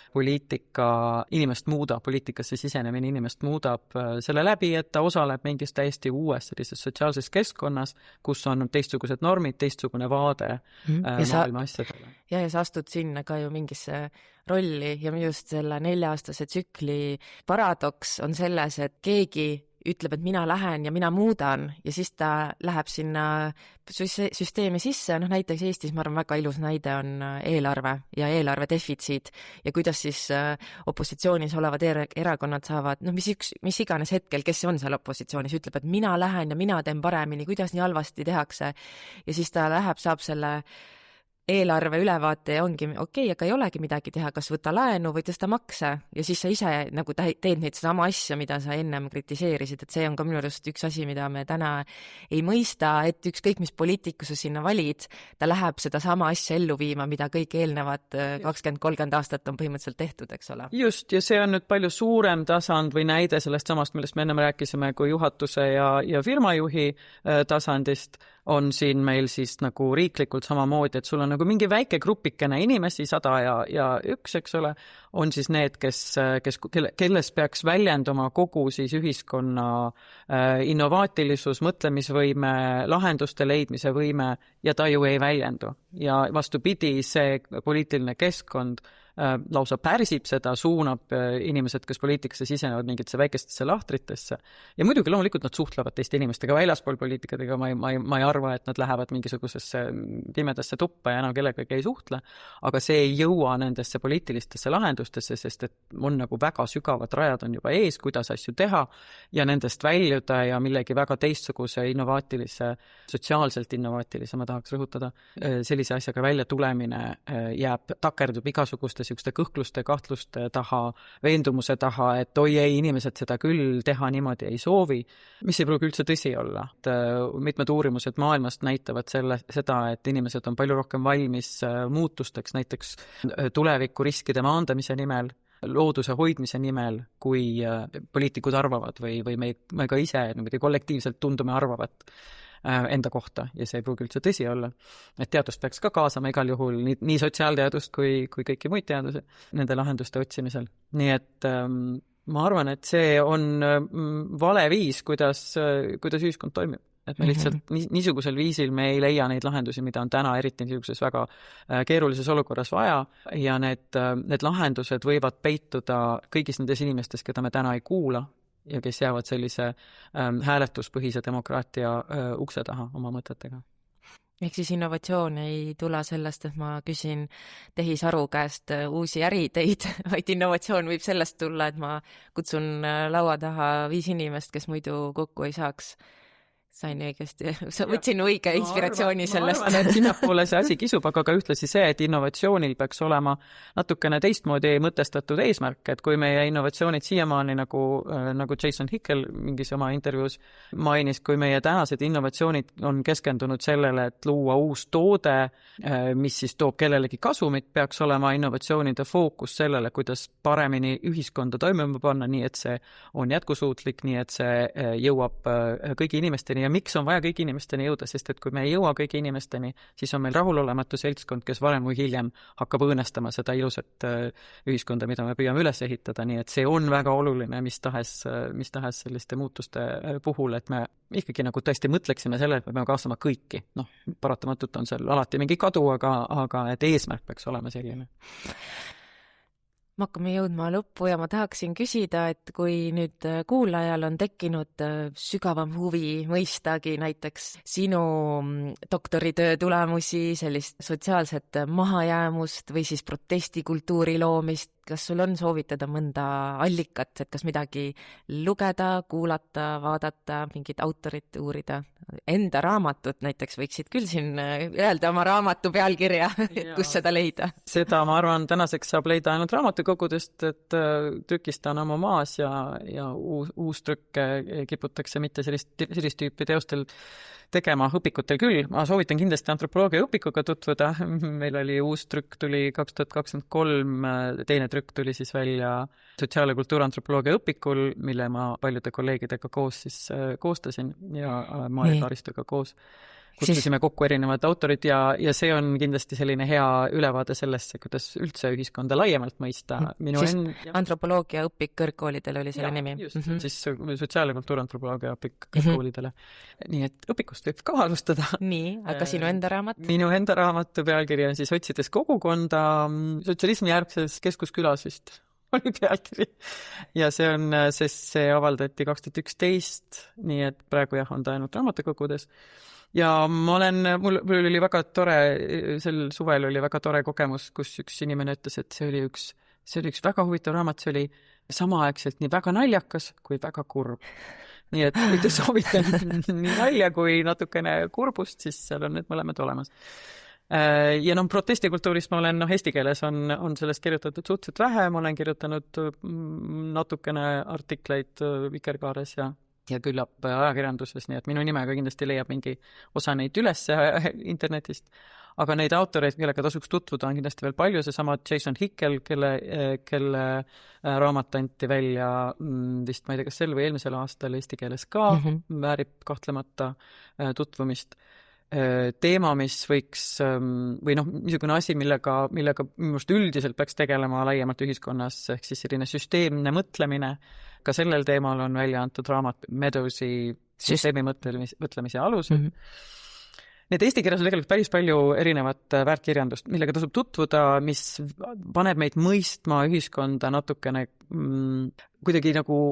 poliitika inimest muudab, poliitikasse sisenemine inimest muudab selle läbi, et ta osaleb mingis täiesti uues sellises sotsiaalses keskkonnas, kus on teistsugused normid, teistsugune vaade maailma asjadele. Ja sa astud sinna ka ju mingisse rolli ja just selle 4-aastase tsükli paradoks on selles, et keegi ütleb, et mina lähen ja mina muudan ja siis ta läheb sinna süsteemi sisse. Näiteks Eestis, ma arvan, väga ilus näide on eelarve ja eelarve defitsiit ja kuidas siis opositsioonis olevad erakonnad saavad, mis iganes hetkel, kes on seal opositsioonis, ütleb, et mina lähen ja mina teen paremini, kuidas nii halvasti tehakse ja siis ta läheb, saab selle eelarve ülevaate ja ongi okei, aga ei olegi midagi teha, kas võta laenu või tõsta makse ja siis sa ise nagu teed neid sama asja, mida sa ennem kritiseerisid, et see on ka minu arust üks asi, mida me täna ei mõista, et ükskõik mis poliitiku sa sinna valid, ta läheb seda sama asja ellu viima, mida kõik eelnevad 20-30 aastat on põhimõtteliselt tehtud, eks ole. Just, ja see on nüüd palju suurem tasand või näide sellest samast, millest me ennem rääkisime, kui juhatuse ja firmajuhi tasandist on siin meil siis nagu riiklikult samamoodi, et sul on nagu mingi väike grupikene inimesi, 100 ja 1, eks ole, on siis need, kelles peaks väljenduma kogu siis ühiskonna innovaatilisus, mõtlemisvõime, lahenduste leidmise võime ja ta ju ei väljendu. Ja vastupidi, see poliitiline keskkond lausa pärsib seda, suunab inimesed, kes poliitikasse sisenevad mingitesse väikestesse lahtritesse. Ja muidugi loomulikult nad suhtlevad teiste inimestega väljaspool poliitikadega, ma ei arva, et nad lähevad mingisugusesse pimedasse tuppa ja enam kellegagi ei suhtle, aga see ei jõua nendesse poliitilistesse lahendustesse, sest et on nagu väga sügavad rajad on juba ees, kuidas asju teha ja nendest väljuda ja millegi väga teistsuguse innovaatilise, sotsiaalselt innovaatilise, ma tahaks rõhutada, sellise asjaga välja tulemine takerdub igasuguste niisuguste kõhkluste, kahtluste taha, veendumuse taha, et oi ei, inimesed seda küll teha niimoodi ei soovi, mis ei pruugi üldse tõsi olla. Mitmed uurimused maailmast näitavad seda, et inimesed on palju rohkem valmis muutusteks, näiteks tulevikuriskide maandamise nimel, looduse hoidmise nimel, kui poliitikud arvavad või me ka ise kollektiivselt tundume arvavat enda kohta ja see ei pruugi üldse tõsi olla. Et teadust peaks ka kaasama igal juhul, nii sotsiaalteadust kui kõiki muid teadusi nende lahenduste otsimisel. Nii et ma arvan, et see on vale viis, kuidas ühiskond toimib. Et me lihtsalt niisugusel viisil me ei leia neid lahendusi, mida on täna eriti niisuguses väga keerulises olukorras vaja ja need lahendused võivad peituda kõigis nendes inimestes, keda me täna ei kuula ja kes jäävad sellise hääletuspõhise demokraatia ukse taha oma mõtetega. Ehk siis innovatsioon ei tule sellest, et ma küsin tehisaru käest uusi äriideid, vaid innovatsioon võib sellest tulla, et ma kutsun laua taha 5 inimest, kes muidu kokku ei saaks. Sain õigesti, võtsin õige inspiratsiooni sellest. Ma arvan, et sinnapoole see asi kisub, aga ka ühtlasi see, et innovatsioonil peaks olema natukene teistmoodi mõtestatud eesmärk, et kui meie innovatsioonid siiamaani nagu Jason Hickel mingis oma intervjuus mainis, kui meie tänased innovatsioonid on keskendunud sellele, et luua uus toode, mis siis toob kellelegi kasumit, peaks olema innovatsioonide fookus sellele, kuidas paremini ühiskonda toimima panna, nii et see on jätkusuutlik, nii et see jõuab kõigi inimesteni. Ja miks on vaja kõigi inimesteni jõuda, sest et kui me ei jõua kõigi inimesteni, siis on meil rahulolematu seltskond, kes varem või hiljem hakkab õõnestama seda ilusat ühiskonda, mida me püüame üles ehitada, nii et see on väga oluline mis tahes selliste muutuste puhul, et me ikkagi nagu tõesti mõtleksime selle, et me peame kaasama kõiki. Paratamatult on seal alati mingi kadu, aga et eesmärk peaks olema selline. Me hakkame jõudma lõppu ja ma tahaksin küsida, et kui nüüd kuulajal on tekkinud sügavam huvi mõistagi näiteks sinu doktoritöö tulemusi, sellist sotsiaalset mahajäämust või siis protestikultuuri loomist, kas sul on soovitada mõnda allikat, et kas midagi lugeda, kuulata, vaadata, mingit autorit uurida? Enda raamatut näiteks võiksid küll siin öelda oma raamatu pealkirja, kus seda leida? Seda, ma arvan, tänaseks saab leida ainult raamatukogudest, et trükista on oma maas ja uus trükk kiputakse mitte sellist tüüpi teostel tegema, õpikutel küll. Ma soovitan kindlasti antropoloogia õpikuga tutvuda. Meil oli uus trükk tuli 2023, teine trükk tuli siis välja sotsiaal- ja kultuurantropoloogia õpikul, mille ma paljude kolleegidega koos siis koostasin ja Maarja Kaaristega koos. Kutsusime kokku erinevad autorid ja see on kindlasti selline hea ülevaade sellesse, kuidas üldse ühiskonda laiemalt mõista. Antropoloogia õpik kõrgkoolidele oli selle nimi. Just, siis sotsiaal- ja kultuurantropoloogia õpik kõrgkoolidele. Nii et õpikust võib ka alustada. Nii, aga sinu enda raamat? Minu enda raamatu pealkiri on siis Otsides kogukonda sotsialismi järgses Keskuskülas vist oli pealkiri. Ja see avaldati 2011, nii et praegu on ta ainult raamatukogudes. Ja mul oli väga tore, sel suvel oli väga tore kogemus, kus üks inimene ütles, et see oli üks väga huvitav raamat, see oli samaaegselt nii väga naljakas kui väga kurb. Nii et kui te soovite nii nalja kui natukene kurbust, siis seal on need mõlemad olemas. Ja protestikultuurist ma olen, eesti keeles on sellest kirjutatud suhteliselt vähe, ma olen kirjutanud natukene artikleid Vikerkaares ja küllap ajakirjanduses, nii et minu nimega kindlasti leiab mingi osa neid üles internetist, aga neid autoreid, kellega tasuks tutvuda, on kindlasti veel palju, seesama Jason Hickel, kelle raamat anti välja vist, ma ei tea, kas sel või eelmisel aastal eesti keeles ka, väärib kahtlemata tutvumist. Teema, mis võiks, või niisugune asi, millega minu arust üldiselt peaks tegelema laiemalt ühiskonnas, ehk siis selline süsteemne mõtlemine, ka sellel teemal on välja antud raamat Medowsi süsteemi mõtlemise alused. Need eesti keeles on tegelikult päris palju erinevat väärtkirjandust, millega tasub tutvuda, mis paneb meid mõistma ühiskonda natukene kuidagi nagu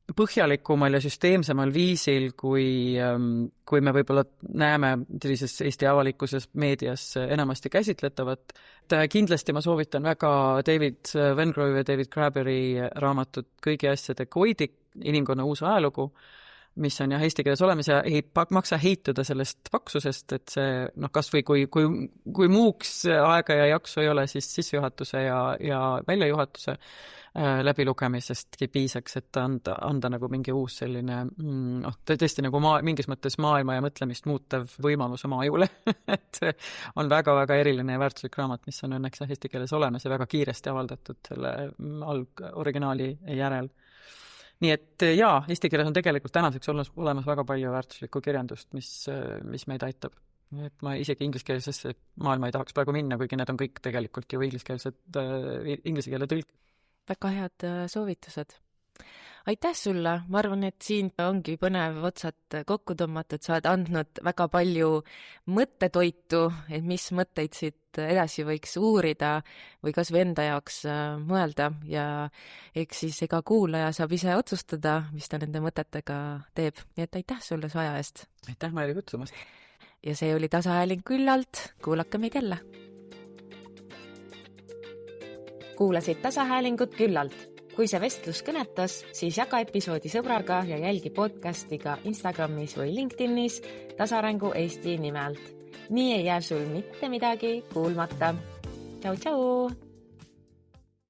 põhjalikumal ja süsteemsemal viisil, kui me võib-olla näeme sellises Eesti avalikkuses meedias enamasti käsitletavat. Kindlasti ma soovitan väga David Vengrove ja David Graeberi raamatut Kõigi asjade koidik, inimkonna uus ajalugu, mis on eesti keeles olemas ja ei maksa heituda sellest paksusest, et see kas või kui muuks aega ja jaksu ei ole, siis sissejuhatuse ja väljajuhatuse läbilugemisestki piisaks, et anda nagu mingi uus selline tõesti nagu mingis mõttes maailma ja mõtlemist muutev võimalus oma ajule. Et on väga-väga eriline ja väärtuslik raamat, mis on õnneks eesti keeles olemas ja väga kiiresti avaldatud selle originaali järel. Nii et jaa, eesti keeles on tegelikult tänaseks olemas väga palju väärtuslikku kirjandust, mis meid aitab. Et ma isegi ingliskeelsesse maailma ei tahaks praegu minna, kuigi need on kõik tegelikult ju inglise keele tõlk. Väga head soovitused. Aitäh sulle, ma arvan, et siin ongi põnev otsad kokku tõmmatud, sa oled andnud väga palju mõttetoitu, et mis mõtteid siit edasi võiks uurida või kas või enda jaoks mõelda ja eks siis ega kuulaja saab ise otsustada, mis ta nende mõtetega teeb. Nii et aitäh sulle su aja eest. Aitäh meile kutsumast. Ja see oli Tasahääling küllalt, kuulake meid jälle. Kuulasid Tasahäälingut küllalt. Kui see vestlus kõnetas, siis jaga episoodi sõbraga ja jälgi podcasti ka Instagramis või LinkedInis Tasarengu Eesti nimelt. Nii ei jää sul mitte midagi kuulmata. Tšau, tšau!